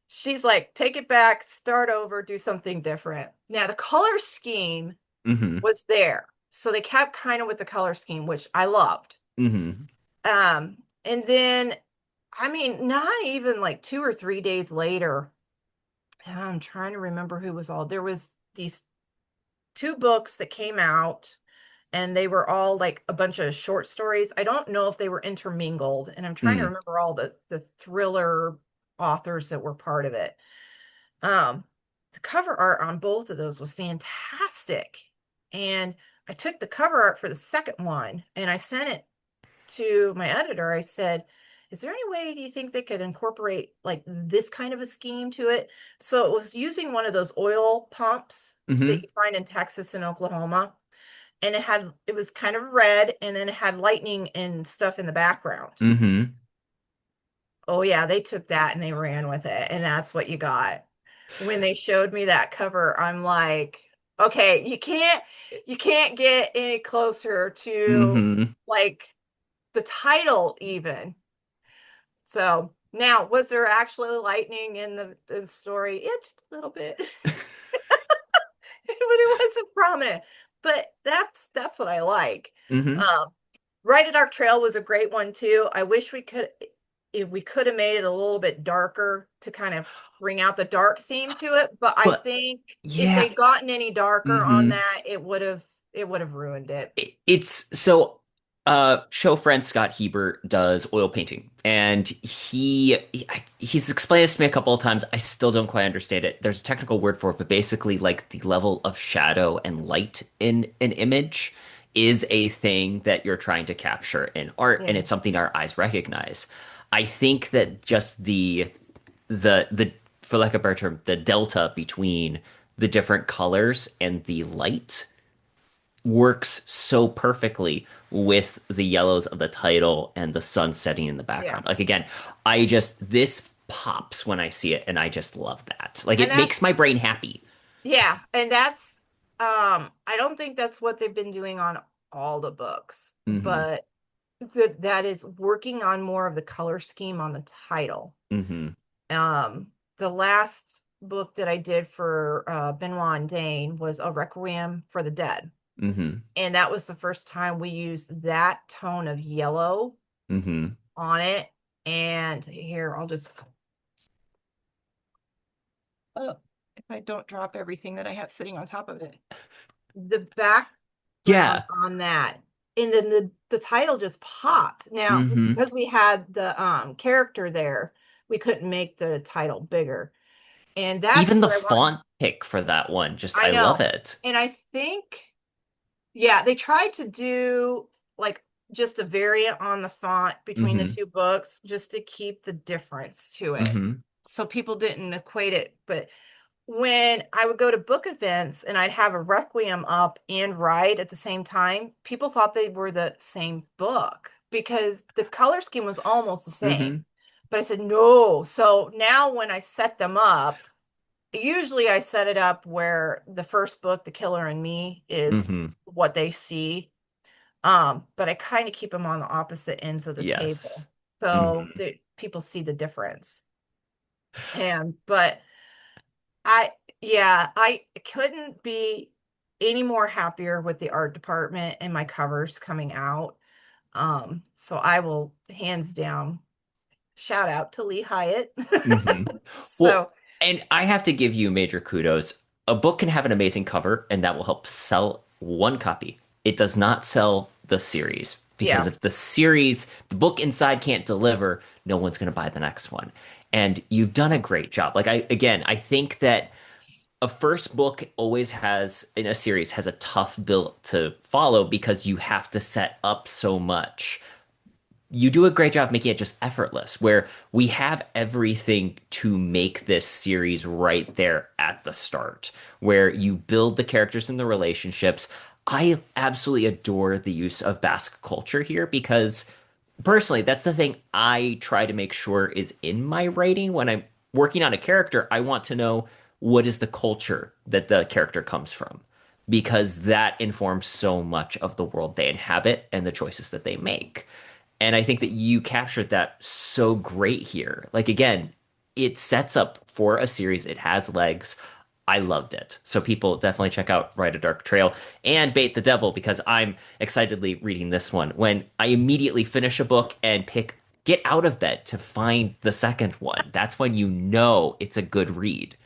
she's like, take it back, start over, do something different. Now, the color scheme Hmm. was there. So they kept kind of with the color scheme, which I loved. Hmm. And then, I mean, not even like 2 or 3 days later, I'm trying to remember who was all there was these two books that came out and they were all like a bunch of short stories. I don't know if they were intermingled, and I'm trying to Mm. remember all the thriller authors that were part of it. Um, the cover art on both of those was fantastic. And I took the cover art for the second one and I sent it to my editor. I said, is there any way do you think they could incorporate like this kind of a scheme to it? So it was using one of those oil pumps that Hmm. you find in Texas and Oklahoma. And it was kind of red and then it had lightning and stuff in the background. Hmm. Oh yeah, they took that and they ran with it. And that's what you got. When they showed me that cover, I'm like, okay, you can't get any closer to Hmm. like the title even. So now, was there actually lightning in the story? Yeah, just a little bit, but it wasn't prominent. But that's what I like. Hmm. Um, Ride a Dark Trail was a great one too. I wish we could if we could have made it a little bit darker to kind of bring out the dark theme to it. But I But think if yeah. they'd gotten any darker on Hmm. that, it would have ruined it. It's so show friend Scott Hebert does oil painting and he's explained this to me a couple of times. I still don't quite understand it. There's a technical word for it, but basically like the level of shadow and light in an image is a thing that you're trying to capture in art and Yeah, it's something our eyes recognize. I think that just the for lack of a better term, the delta between the different colors and the light works so perfectly with the yellows of the title and the sun setting in the yeah, background. Like again, I just this pops when I see it and I just love that. Like and it makes that's my brain happy. yeah, and that's I don't think that's what they've been doing on all the books, Hmm. but that is working on more of the color scheme on the title. Hmm. Um, the last book that I did for Benoit and Dane was A Requiem for the Dead. Hmm. And that was the first time we used that tone of yellow Hmm. on it. And here, I'll just, oh, if I don't drop everything that I have sitting on top of it. The background Yeah. on that, and then the title just popped. Now, Hmm. because we had the character there, we couldn't make the title bigger. And that's Even the what I want. font pick for that one, just I I love know. it. And I think, yeah, they tried to do like just a variant on the font between the Hmm. two books just to keep the difference to it. Hmm. So people didn't equate it. But when I would go to book events and I'd have a Requiem up and Ride at the same time, people thought they were the same book because the color scheme was almost the same. Hmm. But I said, no. So now when I set them up, usually I set it up where the first book, The Killer and Me, is Hmm. what they see. But I kind of keep them on the opposite ends of the Yes. table so Hmm. that people see the difference. And but I yeah, I couldn't be any more happier with the art department and my covers coming out. So I will hands down shout out to Lee Hyatt. Hmm. Well, So and I have to give you major kudos. A book can have an amazing cover, and that will help sell one copy. It does not sell the series because yeah, if the series, the book inside can't deliver, no one's going to buy the next one. And you've done a great job. Like I think that a first book always has in a series has a tough build to follow because you have to set up so much. You do a great job making it just effortless, where we have everything to make this series right there at the start, where you build the characters and the relationships. I absolutely adore the use of Basque culture here because personally, that's the thing I try to make sure is in my writing when I'm working on a character. I want to know what is the culture that the character comes from because that informs so much of the world they inhabit and the choices that they make. And I think that you captured that so great here. Like again, it sets up for a series. It has legs. I loved it. So people definitely check out Ride a Dark Trail and Bait the Devil because I'm excitedly reading this one. When I immediately finish a book and get out of bed to find the second one, that's when you know it's a good read.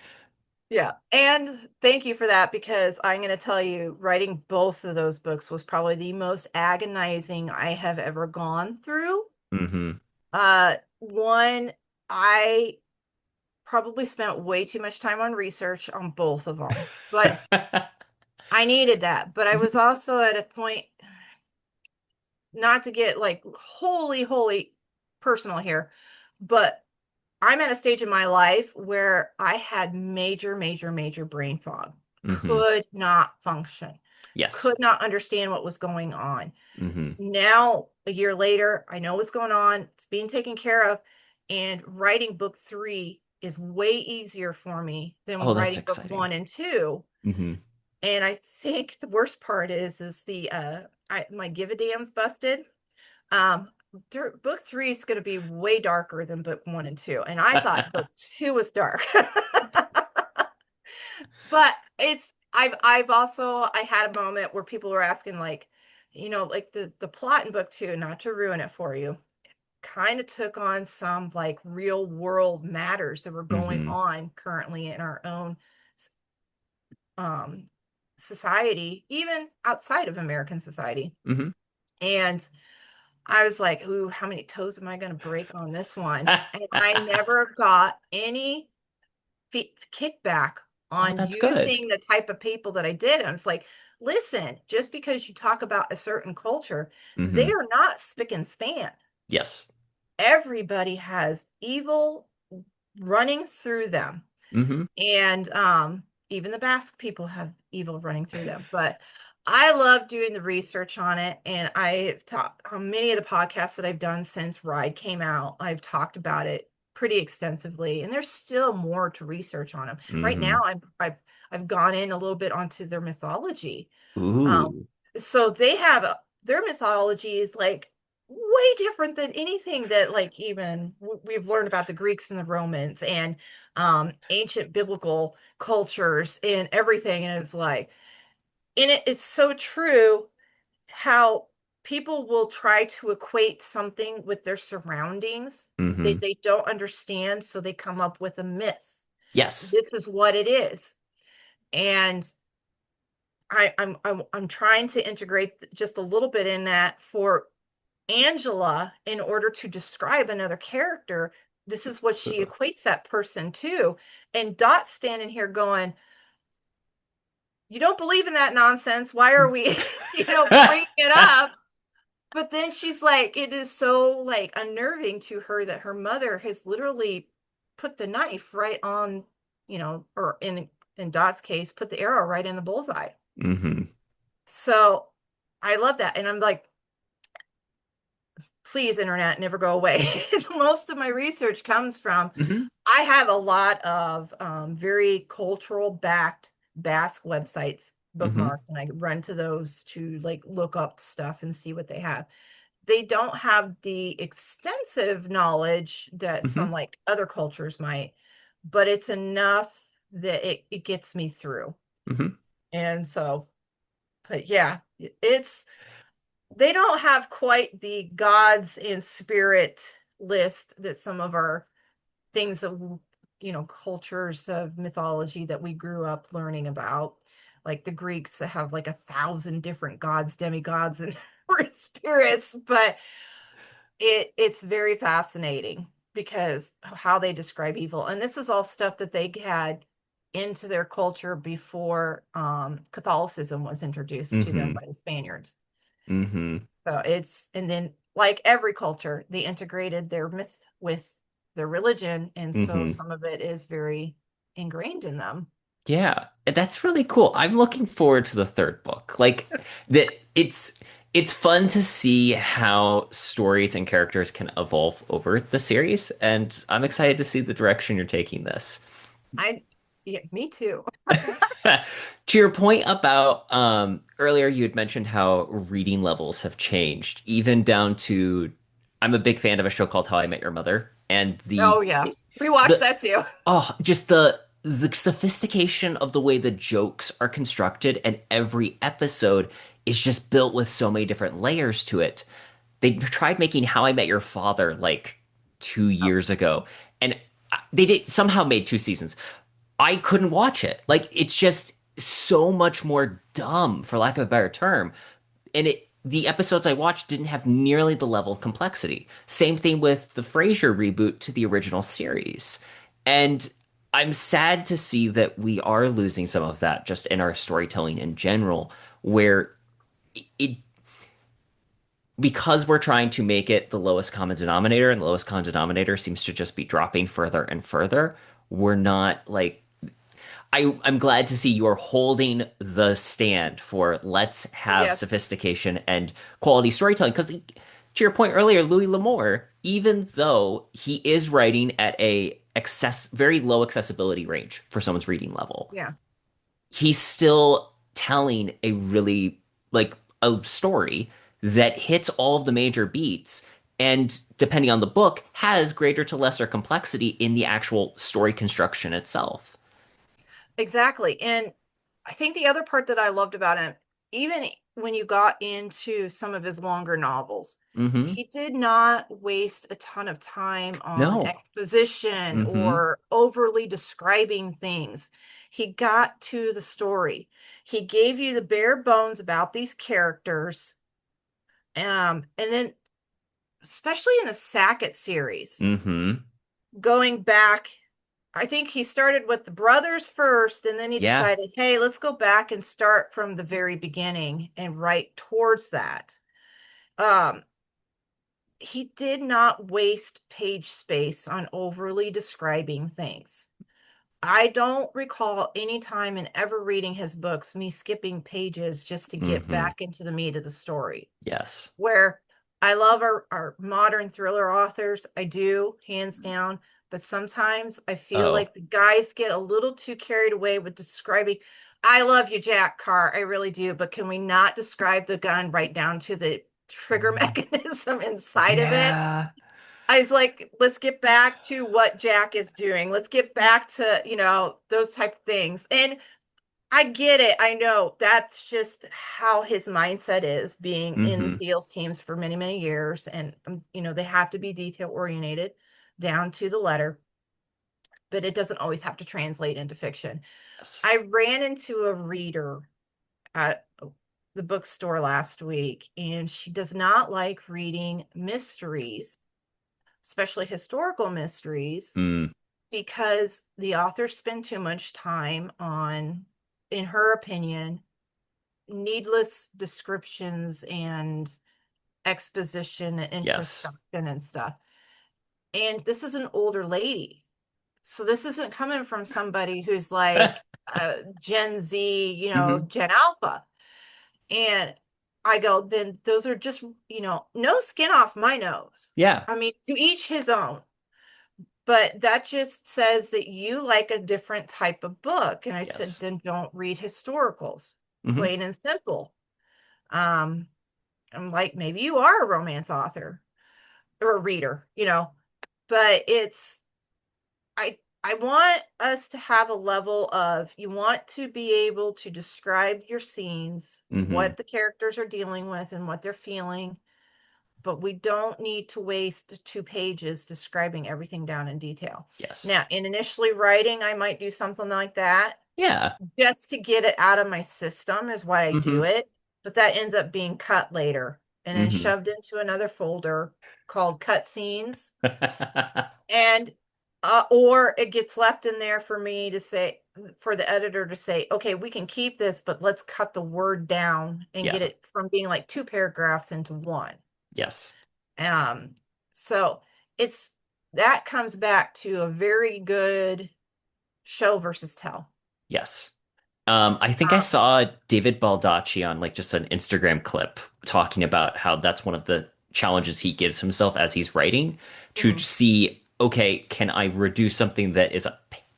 yeah. And thank you for that because I'm going to tell you, writing both of those books was probably the most agonizing I have ever gone through. Hmm. One, I probably spent way too much time on research on both of them, but I needed that. But I was also at a point, not to get like holy personal here, but I'm at a stage in my life where I had major brain fog, Hmm. could not function, Yes. could not understand what was going on. Hmm. Now, a year later, I know what's going on, it's being taken care of, and writing book three is way easier for me than Oh, that's writing book exciting. one and two. Hmm. And I think the worst part is the my give a damn's busted. Um, book three is going to be way darker than book one and two, and I thought book two was dark. But I've also I had a moment where people were asking like, like the plot in book two, not to ruin it for you, kind of took on some like real world matters that were going Hmm. on currently in our own um society, even outside of American society. Hmm. And I was like, ooh, how many toes am I going to break on this one? And I never got any kickback Oh, on that's good. using the type of people that I did. And it's like, listen, just because you talk about a certain culture, they Hmm. are not spick and span. Yes. Everybody has evil running through them. Hmm. And even the Basque people have evil running through them. But I love doing the research on it, and I've talked on many of the podcasts that I've done since Ride came out. I've talked about it pretty extensively, and there's still more to research on them. Right now, Hmm. I've gone in a little bit onto their mythology. Um, Ooh. so they have their mythology is like way different than anything that like even we've learned about the Greeks and the Romans and ancient biblical cultures and everything. And it's like, and it's so true how people will try to equate something with their surroundings Hmm. that they don't understand, so they come up with a myth. Yes. This is what it is. And I'm trying to integrate just a little bit in that for Angela in order to describe another character. This is what she equates that person to. And Dot's standing here going, "You don't believe in that nonsense. Why are we, bringing it up?" But then she's like, it is so like unnerving to her that her mother has literally put the knife right on, or in Dot's case, put the arrow right in the bullseye. Hmm. So I love that. And I'm like, please, internet, never go away. Most of my research comes from, Hmm. I have a lot of very cultural backed Basque websites Hmm. bookmarked, and I run to those to like look up stuff and see what they have. They don't have the extensive knowledge that Hmm. some like other cultures might, but it's enough that it gets me through. Hmm. And so. But yeah, it's they don't have quite the gods and spirit list that some of our things that cultures of mythology that we grew up learning about, like the Greeks that have like 1,000 different gods, demigods, and spirits. But it's very fascinating because how they describe evil, and this is all stuff that they had into their culture before Catholicism was introduced to them Mm-hmm. by the Spaniards. Mm-hmm. So it's, and then like every culture, they integrated their myth with their religion. And so Mm-hmm. some of it is very ingrained in them. Yeah, that's really cool. I'm looking forward to the third book. Like that it's fun to see how stories and characters can evolve over the series, and I'm excited to see the direction you're taking this. I, yeah, me too. To your point about earlier you had mentioned how reading levels have changed, even down to I'm a big fan of a show called How I Met Your Mother, and Oh, yeah. We watched the that too. oh, just the sophistication of the way the jokes are constructed, and every episode is just built with so many different layers to it. They tried making How I Met Your Father like 2 years ago, and they did somehow made 2 seasons. I couldn't watch it. Like it's just so much more dumb, for lack of a better term. And the episodes I watched didn't have nearly the level of complexity. Same thing with the Frasier reboot to the original series. And I'm sad to see that we are losing some of that just in our storytelling in general, where it because we're trying to make it the lowest common denominator, and the lowest common denominator seems to just be dropping further and further. We're not like I'm glad to see you're holding the stand for let's Oh, have yes. sophistication and quality storytelling. Because to your point earlier, Louis L'Amour, even though he is writing at very low accessibility range for someone's reading level, Yeah. he's still telling a really like a story that hits all of the major beats and depending on the book has greater to lesser complexity in the actual story construction itself. Exactly. And I think the other part that I loved about him, even when you got into some of his longer novels, Mm-hmm. he did not waste a ton of time on No. exposition Mm-hmm. or overly describing things. He got to the story. He gave you the bare bones about these characters. And then, especially in the Sackett series, Mm-hmm. going back, I think he started with the brothers first, and then he Yeah. decided, hey, let's go back and start from the very beginning and write towards that. Um, he did not waste page space on overly describing things. I don't recall any time in ever reading his books me skipping pages just to get Mm-hmm. back into the meat of the story. Yes. Where I love our modern thriller authors. I do, hands down. But sometimes I feel Oh. like the guys get a little too carried away with describing. I love you, Jack Carr. I really do. But can we not describe the gun right down to the trigger mechanism inside of it? Yeah. I was like, let's get back to what Jack is doing. Let's get back to, those type of things. And I get it. I know that's just how his mindset is being in the Mm-hmm. SEALs teams for many, many years. And, they have to be detail oriented down to the letter, but it doesn't always have to translate into fiction. Yes. I ran into a reader at the bookstore last week, and she does not like reading mysteries, especially historical mysteries, Mm. because the authors spend too much time on, in her opinion, needless descriptions and exposition and Yes. introspection and stuff. And this is an older lady. So this isn't coming from somebody who's like Gen Z, Mm-hmm. Gen Alpha. And I go, then those are just, no skin off my nose. Yeah. I mean, to each his own. But that just says that you like a different type of book. And I said, Yes. then don't read historicals, Mm-hmm. plain and simple. Um, I'm like, maybe you are a romance author or a reader, but I I want us to have a level of you want to be able to describe your scenes, Hmm. what the characters are dealing with and what they're feeling, but we don't need to waste 2 pages describing everything down in detail. Yes. Now, in initially writing, I might do something like that Yeah. just to get it out of my system is why I do Hmm. it, but that ends up being cut later and then Hmm. shoved into another folder called cutscenes and or it gets left in there for me to say for the editor to say okay we can keep this but let's cut the word down and Yeah. get it from being like 2 paragraphs into one. Yes. um so it's that comes back to a very good show versus tell. Yes. I think I um saw David Baldacci on like just an Instagram clip talking about how that's one of the challenges he gives himself as he's writing to mhm. see, okay, can I reduce something that is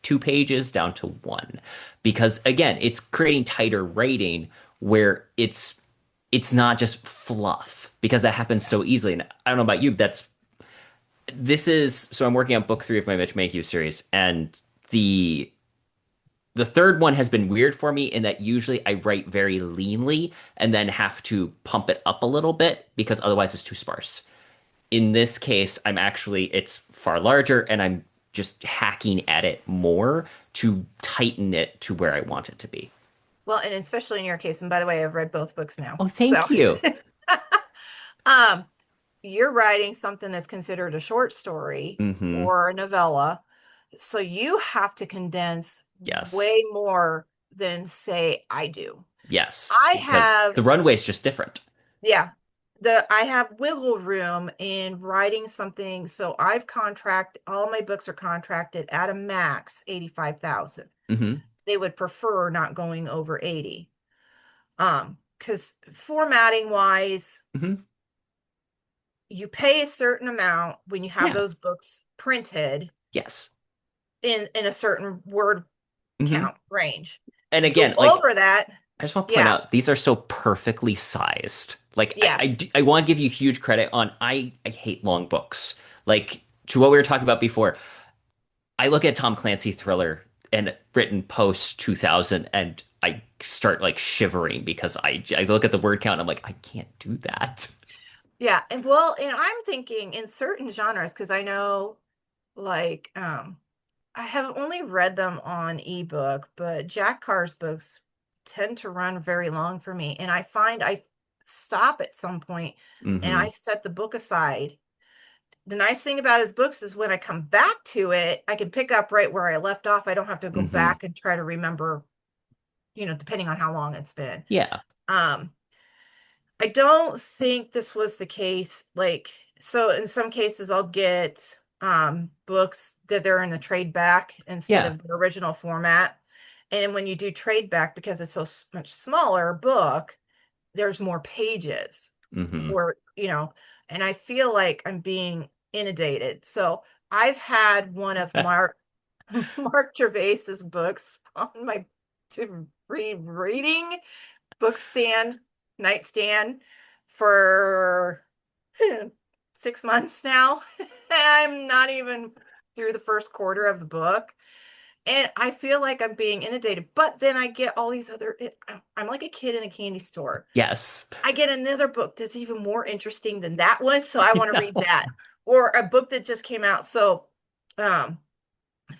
2 pages down to one? Because again, it's creating tighter writing where it's not just fluff because that happens so easily. And I don't know about you, that's this is so I'm working on book 3 of my Mitch Mayhew series, and the third one has been weird for me in that usually I write very leanly and then have to pump it up a little bit because otherwise it's too sparse. In this case, it's far larger and I'm just hacking at it more to tighten it to where I want it to be. Well, and especially in your case, and by the way, I've read both books now. Oh, So, thank you. um, you're writing something that's considered a short story Hmm. or a novella. So you have to condense Yes. way more than, say, I do. Yes. I Because have, the runway is just different. yeah, I have wiggle room in writing something. So all my books are contracted at a max 85,000. Hmm. They would prefer not going over 80. Because formatting wise, Hmm. you pay a certain amount when you have Yeah. those books printed Yes. in a certain word Hmm. count range. And You go again, like over that, I just want to point yeah, out these are so perfectly sized. Like yes, I want to give you huge credit on I hate long books. Like to what we were talking about before, I look at Tom Clancy thriller and written post 2000 and I start like shivering because I look at the word count and I'm like I can't do that. yeah. And well, and I'm thinking in certain genres, because I know like I have only read them on ebook, but Jack Carr's books tend to run very long for me. And I find I stop at some point and I Hmm. set the book aside. The nice thing about his books is when I come back to it, I can pick up right where I left off. I don't have to go Hmm. back and try to remember, depending on how long it's been. Yeah. Um, I don't think this was the case. Like, so in some cases, I'll get books that they're in the trade back instead Yeah. of the original format. And when you do trade back, because it's so much smaller book, there's more pages Hmm. or, and I feel like I'm being inundated. So I've had one of Mark Gervais's books on my to read reading book stand, nightstand for 6 months now. I'm not even through the first quarter of the book. And I feel like I'm being inundated. But then I get all these I'm like a kid in a candy store. Yes. I get another book that's even more interesting than that one. So I I want to read know. that. Or a book that just came out. So um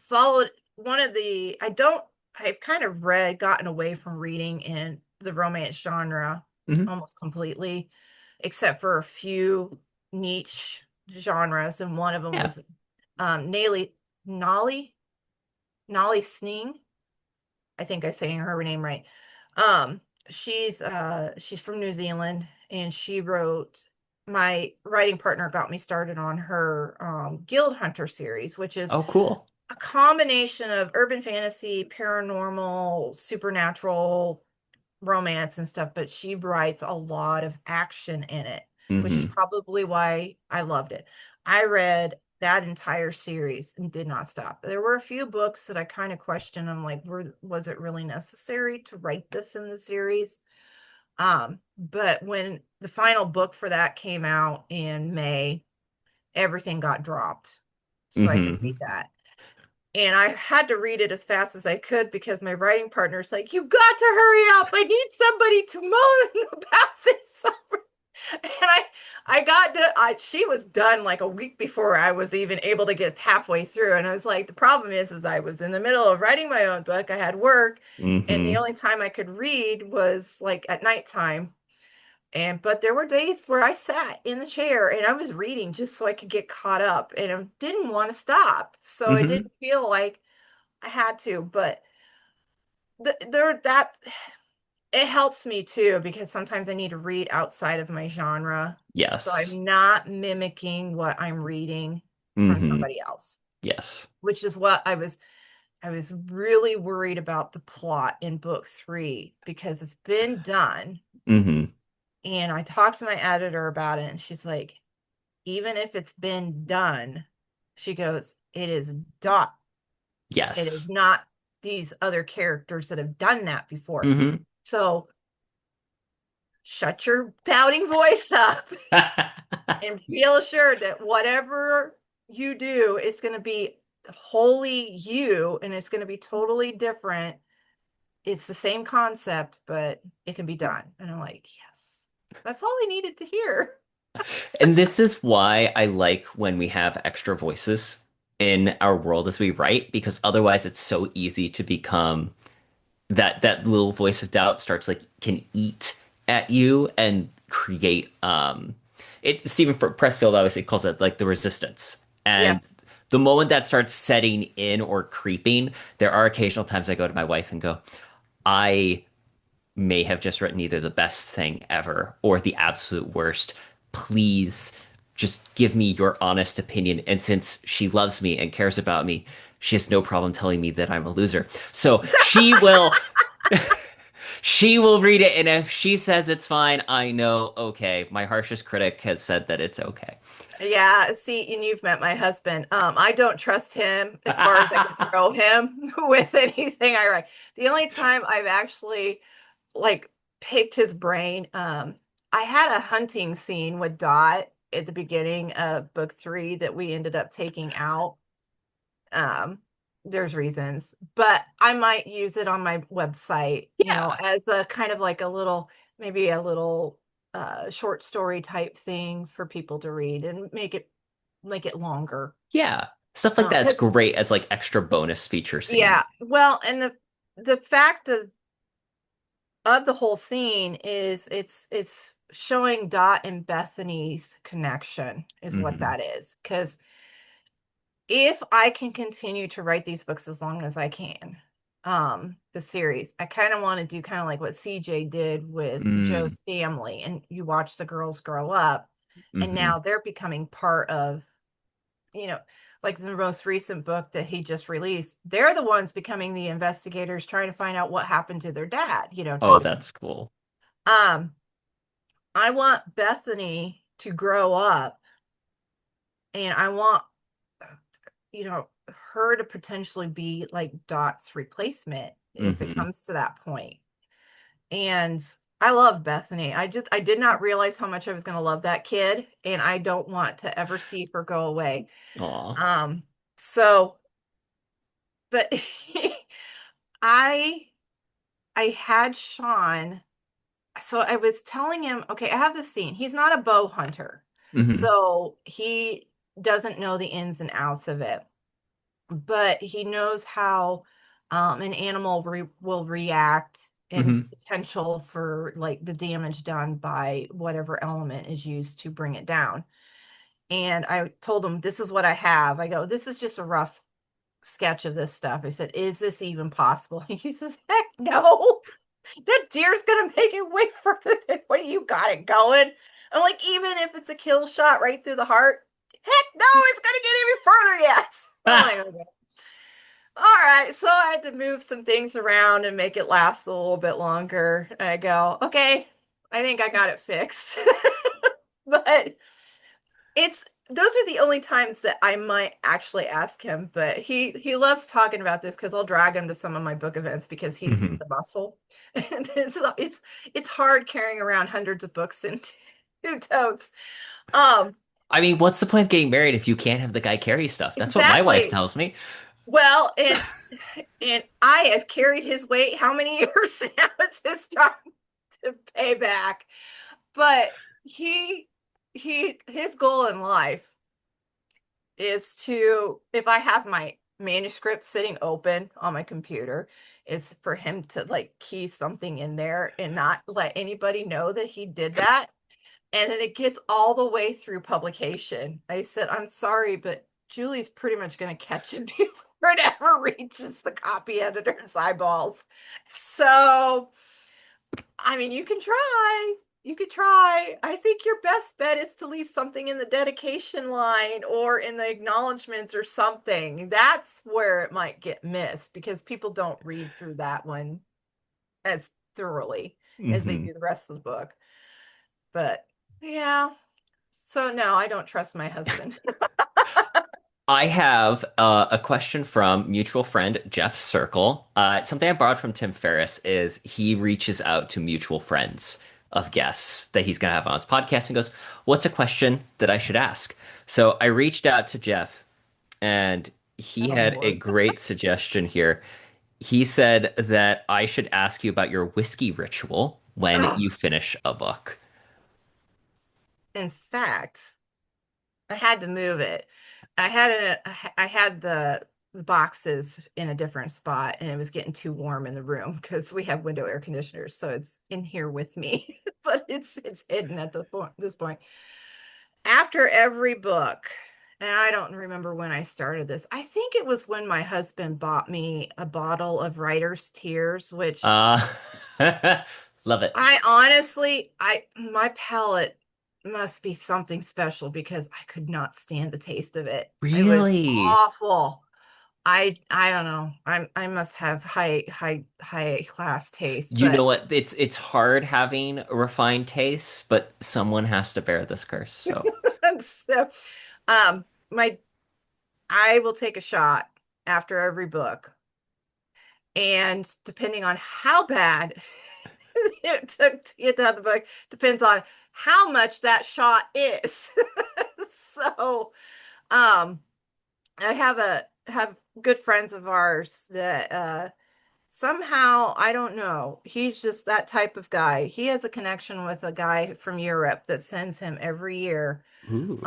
followed one of the I don't I've kind of gotten away from reading in the romance genre Hmm. almost completely, except for a few niche genres, and one of them Yeah. was Nali Nolly Nolly Sning. I think I'm saying her name right. Um, she's from New Zealand, and she wrote. My writing partner got me started on her Guild Hunter series, which is Oh, cool. a combination of urban fantasy, paranormal, supernatural, romance and stuff, but she writes a lot of action in it, which is Hmm. probably why I loved it. I read that entire series and did not stop. There were a few books that I kind of questioned. I'm like, was it really necessary to write this in the series? But when the final book for that came out in May, everything got dropped. So I could read Hmm. that. And I had to read it as fast as I could because my writing partner's like, "You got to hurry up. I need somebody to moan about this." And I got to she was done like a week before I was even able to get halfway through. And I was like, the problem is I was in the middle of writing my own book. I had work, and the Hmm. only time I could read was like at nighttime. And but there were days where I sat in the chair and I was reading just so I could get caught up, and I didn't want to stop. So it Hmm. didn't feel like I had to, but there that it helps me too because sometimes I need to read outside of my genre. So Yes. I'm not mimicking what I'm reading from Hmm. somebody else, Yes. which is what I was really worried about the plot in book 3 because it's been done. Hmm. And I talked to my editor about it, and she's like, even if it's been done, she goes, it is Dot. It is Yes. not these other characters that have done that before. Hmm. So shut your doubting voice up and feel assured that whatever you do is going to be wholly you, and it's going to be totally different. It's the same concept, but it can be done. And I'm like, yes, that's all I needed to hear. And this is why I like when we have extra voices in our world as we write, because otherwise it's so easy to become that little voice of doubt starts like can eat at you and create Stephen Pressfield obviously calls it like the resistance. And Yes. the moment that starts setting in or creeping, there are occasional times I go to my wife and go, I may have just written either the best thing ever or the absolute worst. Please just give me your honest opinion. And since she loves me and cares about me, she has no problem telling me that I'm a loser. So she will read it, and if she says it's fine, I know, okay, my harshest critic has said that it's okay. Yeah, see, and you've met my husband. I don't trust him as far as I can throw him with anything I write. The only time I've actually like picked his brain, I had a hunting scene with Dot at the beginning of book 3 that we ended up taking out. Um, there's reasons, but I might use it on my website, Yeah. as a kind of like a little, maybe a little short story type thing for people to read and make it longer. Yeah. Stuff like that's 'Cause great as like extra bonus feature yeah, scenes. well, and the fact of the whole scene is it's showing Dot and Bethany's connection is what Hmm. that is. Because if I can continue to write these books as long as I can, the series, I kind of want to do kind of like what CJ did with Mm. Joe's family, and you watch the girls grow up, and Hmm. now they're becoming part of, you know, like the most recent book that he just released. They're the ones becoming the investigators, trying to find out what happened to their dad, Oh, type thing. that's cool. Um, I want Bethany to grow up, and I want her to potentially be like Dot's replacement if it Hmm. comes to that point. And I love Bethany. I did not realize how much I was going to love that kid, and I don't want to ever see her go away. Aw. So, but I I had Sean, so I was telling him, okay, I have this scene. He's not a bow hunter, Hmm. so he doesn't know the ins and outs of it, but he knows how an animal will react and Hmm. potential for like the damage done by whatever element is used to bring it down. And I told him, this is what I have. I go, this is just a rough sketch of this stuff. I said, is this even possible? He says, heck no. That deer's gonna make it way further than what you got it going. I'm like, even if it's a kill shot right through the heart, heck no, it's gonna get even further yet. I'm like, okay. All right, so I had to move some things around and make it last a little bit longer. And I go, okay, I think I got it fixed. But it's those are the only times that I might actually ask him, but he loves talking about this because I'll drag him to some of my book events because he's Hmm. the muscle. And it's hard carrying around hundreds of books in two totes. Um, I mean, what's the point of getting married if you can't have the guy carry stuff? That's what my wife exactly. tells me. Well, and I have carried his weight how many years now? It's his time to pay back. But his goal in life is to, if I have my manuscript sitting open on my computer, is for him to like key something in there and not let anybody know that he did that. And then it gets all the way through publication. I said, I'm sorry, but Julie's pretty much going to catch it before it ever reaches the copy editor's eyeballs. So, I mean, you can try. You could try. I think your best bet is to leave something in the dedication line or in the acknowledgments or something. That's where it might get missed because people don't read through that one as thoroughly as they Hmm. do the rest of the book. But yeah, so no, I don't trust my husband. I have a question from mutual friend Jeff Circle. Something I borrowed from Tim Ferriss is he reaches out to mutual friends of guests that he's going to have on his podcast and goes, "What's a question that I should ask?" So I reached out to Jeff, and he Oh had a Lord. great suggestion here. He said that I should ask you about your whiskey ritual when Oh, you finish a book. in fact, I had to move it. I had the boxes in a different spot and it was getting too warm in the room because we have window air conditioners, so it's in here with me, but it's hidden at this point. After every book, and I don't remember when I started this. I think it was when my husband bought me a bottle of Writer's Tears, which Uh, love it. I honestly, I my palate must be something special because I could not stand the taste of it. It was Really? awful. I don't know. I must have high class taste, You know but what? It's hard having a refined taste, but someone has to bear this curse. So, so my I will take a shot after every book, and depending on how bad it took to get to the book depends on how much that shot is. So, um, I have good friends of ours that somehow I don't know. He's just that type of guy. He has a connection with a guy from Europe that sends him every year ooh.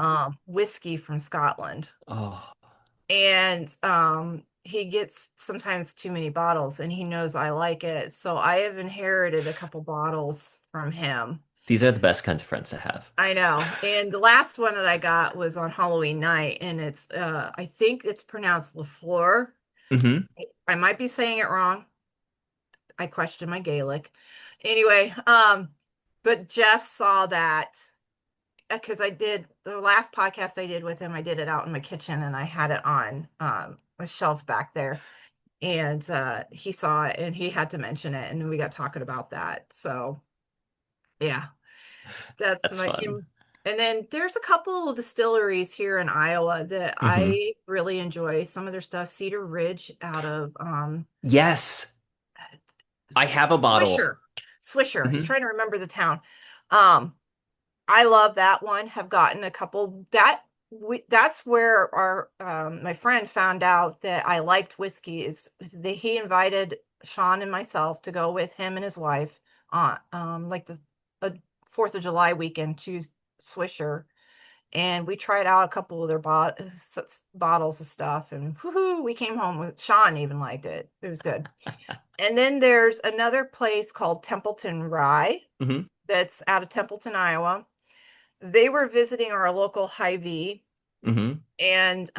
whiskey from Scotland. Oh, And he gets sometimes too many bottles and he knows I like it. So I have inherited a couple bottles from him. these are the best kinds of friends to have. I know. And the last one that I got was on Halloween night and it's I think it's pronounced Lafleur. Hmm. I might be saying it wrong. I question my Gaelic. Anyway, but Jeff saw that because I did the last podcast I did with him, I did it out in my kitchen and I had it on a shelf back there. And he saw it and he had to mention it and we got talking about that. So yeah, that's That's my fun. and then there's a couple of distilleries here in Iowa that Hmm. I really enjoy some of their stuff. Cedar Ridge out of Yes, I have a bottle. Swisher. Swisher. I was Hmm. trying to remember the town. Um, I love that one. Have gotten a couple that's where our my friend found out that I liked whiskey is that he invited Sean and myself to go with him and his wife on like the a 4th of July weekend to Swisher and we tried out a couple of their bottles of stuff and whoo we came home with Sean even liked it. It was good. And then there's another place called Templeton Rye Hmm. that's out of Templeton, Iowa. They were visiting our local Hy-Vee Hmm. and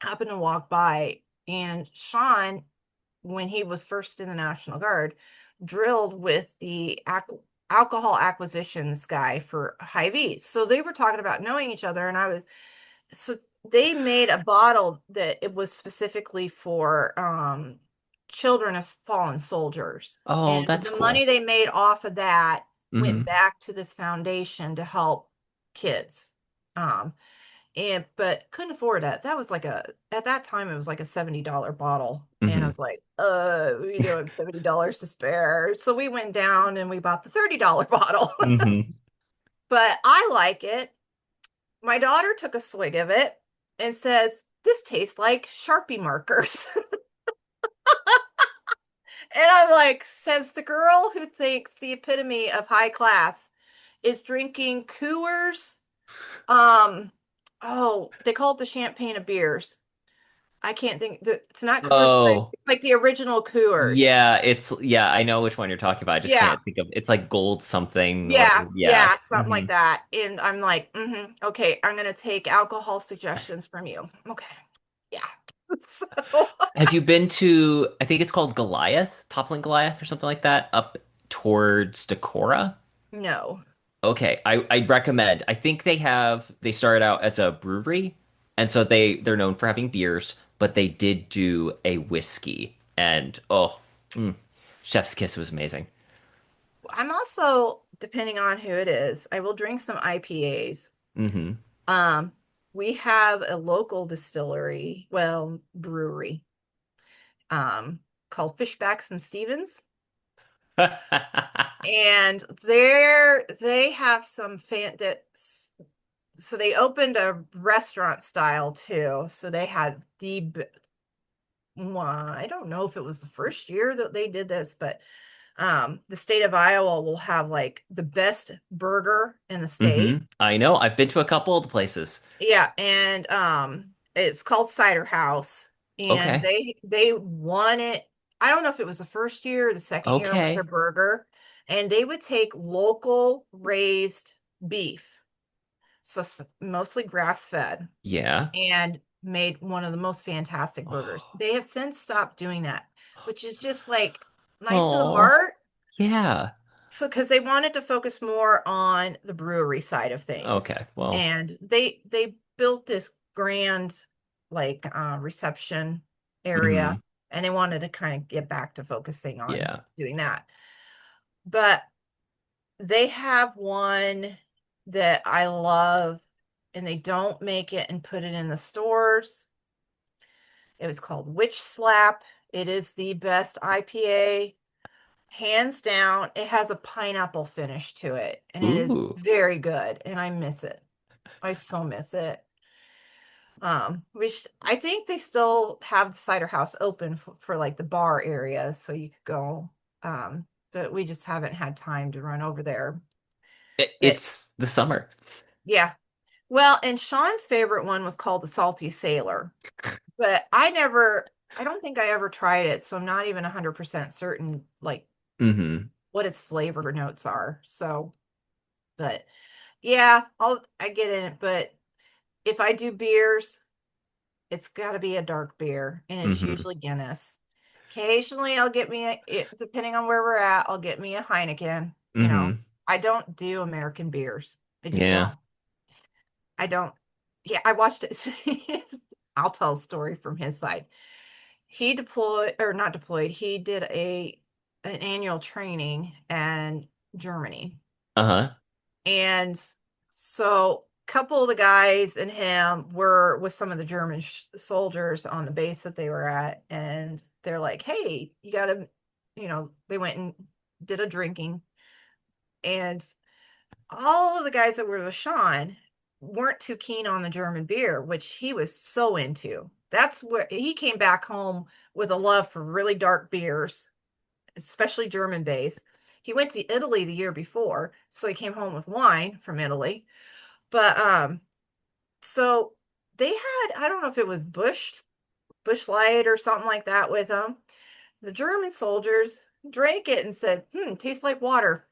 happened to walk by. And Sean, when he was first in the National Guard, drilled with the alcohol acquisitions guy for Hy-Vee. So they were talking about knowing each other. And I was, so they made a bottle that it was specifically for children of fallen soldiers. Oh, And that's the money cool. they made off of that went Hmm. back to this foundation to help kids. Um, and but couldn't afford that. That was like a at that time it was like a $70 bottle. And I Hmm. was like, we don't have $70 to spare. So we went down and we bought the $30 bottle. Hmm. But I like it. My daughter took a swig of it and says, this tastes like Sharpie markers. And I'm like, says the girl who thinks the epitome of high class is drinking Coors. Um, oh, they call it the champagne of beers. I can't think. It's not Coors Light. Oh, It's like the original Coors. yeah, I know which one you're talking about. I just Yeah, can't think of it's like gold something or yeah, yeah. yeah, something Hmm. like that. And I'm like, okay, I'm gonna take alcohol suggestions from you. Okay, yeah. So Have you been to I think it's called Goliath, Toppling Goliath or something like that, up towards Decorah? no, Okay, I'd recommend. I think they started out as a brewery, and so they're known for having beers, but they did do a whiskey, and Chef's Kiss was amazing. I'm also depending on who it is. I will drink some IPAs. Hmm. Um, we have a local distillery, well, brewery, um, called Fishbacks and Stevens. And they have some fan that so they opened a restaurant style too. So they had well, I don't know if it was the first year that they did this, but the state of Iowa will have like the best burger in the state. I know. I've been to a couple of the places. Yeah, and it's called Cider House, and Okay. they won it. I don't know if it was the first year or the second year with their Okay. burger, and they would take local raised beef, so mostly grass fed, Yeah. and made one of the most fantastic burgers. They have since stopped doing that, which is just like nice to the Oh, heart. yeah. So, because they wanted to focus more on the brewery side of things, Okay. Well, and they built this grand like reception area, hmm. and they wanted to kind of get back to focusing on Yeah. doing that. But they have one that I love, and they don't make it and put it in the stores. It was called Witch Slap. It is the best IPA hands down. It has a pineapple finish to it, and it is Ooh. very good, and I miss it. I so miss it. Which I think they still have the cider house open for like the bar area, so you could go. But we just haven't had time to run over there. But It's the summer. yeah. Well, and Sean's favorite one was called the Salty Sailor, but I don't think I ever tried it, so I'm not even 100% certain like Hmm. what its flavor notes are. So, but yeah, I get in it, but if I do beers, it's got to be a dark beer, and it's Hmm. usually Guinness. Occasionally, I'll get me depending on where we're at, I'll get me a Heineken. Hmm. I don't do American beers. I just Yeah. don't. I don't. Yeah, I watched it. I'll tell a story from his side. He deployed or not deployed. He did an annual training in Germany. Uh-huh. And so a couple of the guys and him were with some of the German soldiers on the base that they were at. And they're like, hey, you got to, they went and did a drinking. And all of the guys that were with Sean weren't too keen on the German beer, which he was so into. That's where he came back home with a love for really dark beers, especially German based. He went to Italy the year before, so he came home with wine from Italy. But so they had, I don't know if it was Bush Light or something like that with them. The German soldiers drank it and said, tastes like water.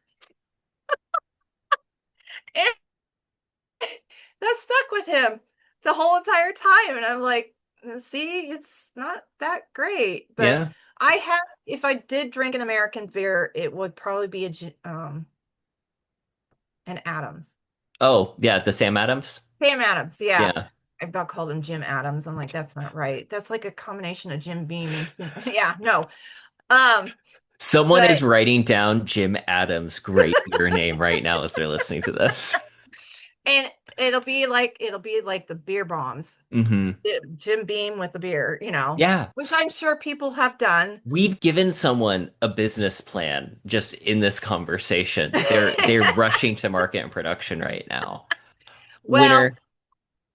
And that stuck with him the whole entire time. And I'm like, see, it's not that great. But Yeah. if I did drink an American beer, it would probably be an Adams. Oh, yeah, the Sam Adams. Sam Adams, yeah. Yeah. I about called him Jim Adams. I'm like, that's not right. That's like a combination of Jim Beam and yeah, no. Um, Someone but is writing down Jim Adams' great beer name right now as they're listening to this. and it'll be like the beer bombs. Hmm. Jim Beam with the beer, Yeah. which I'm sure people have done. We've given someone a business plan just in this conversation. They're rushing to market and production right now. Well, Winner.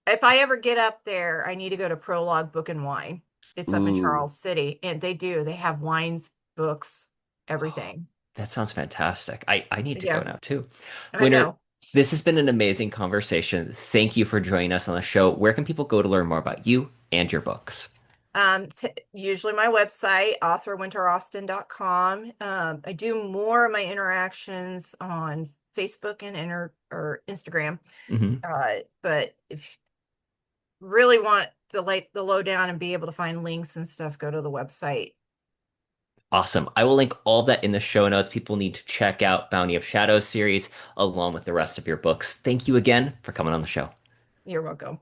if I ever get up there, I need to go to Prologue Book and Wine. It's up in Ooh. Charles City, and they do. They have wines, books, Oh, everything. that sounds fantastic. I need to go Yeah, now too. I Winter, know. this has been an amazing conversation. Thank you for joining us on the show. Where can people go to learn more about you and your books? Usually my website, authorwinteraustin.com. I do more of my interactions on Facebook and or Instagram. Hmm. But if you really want the lowdown and be able to find links and stuff, go to the website. Awesome. I will link all of that in the show notes. People need to check out Bounty of Shadows series along with the rest of your books. Thank you again for coming on the show. You're welcome.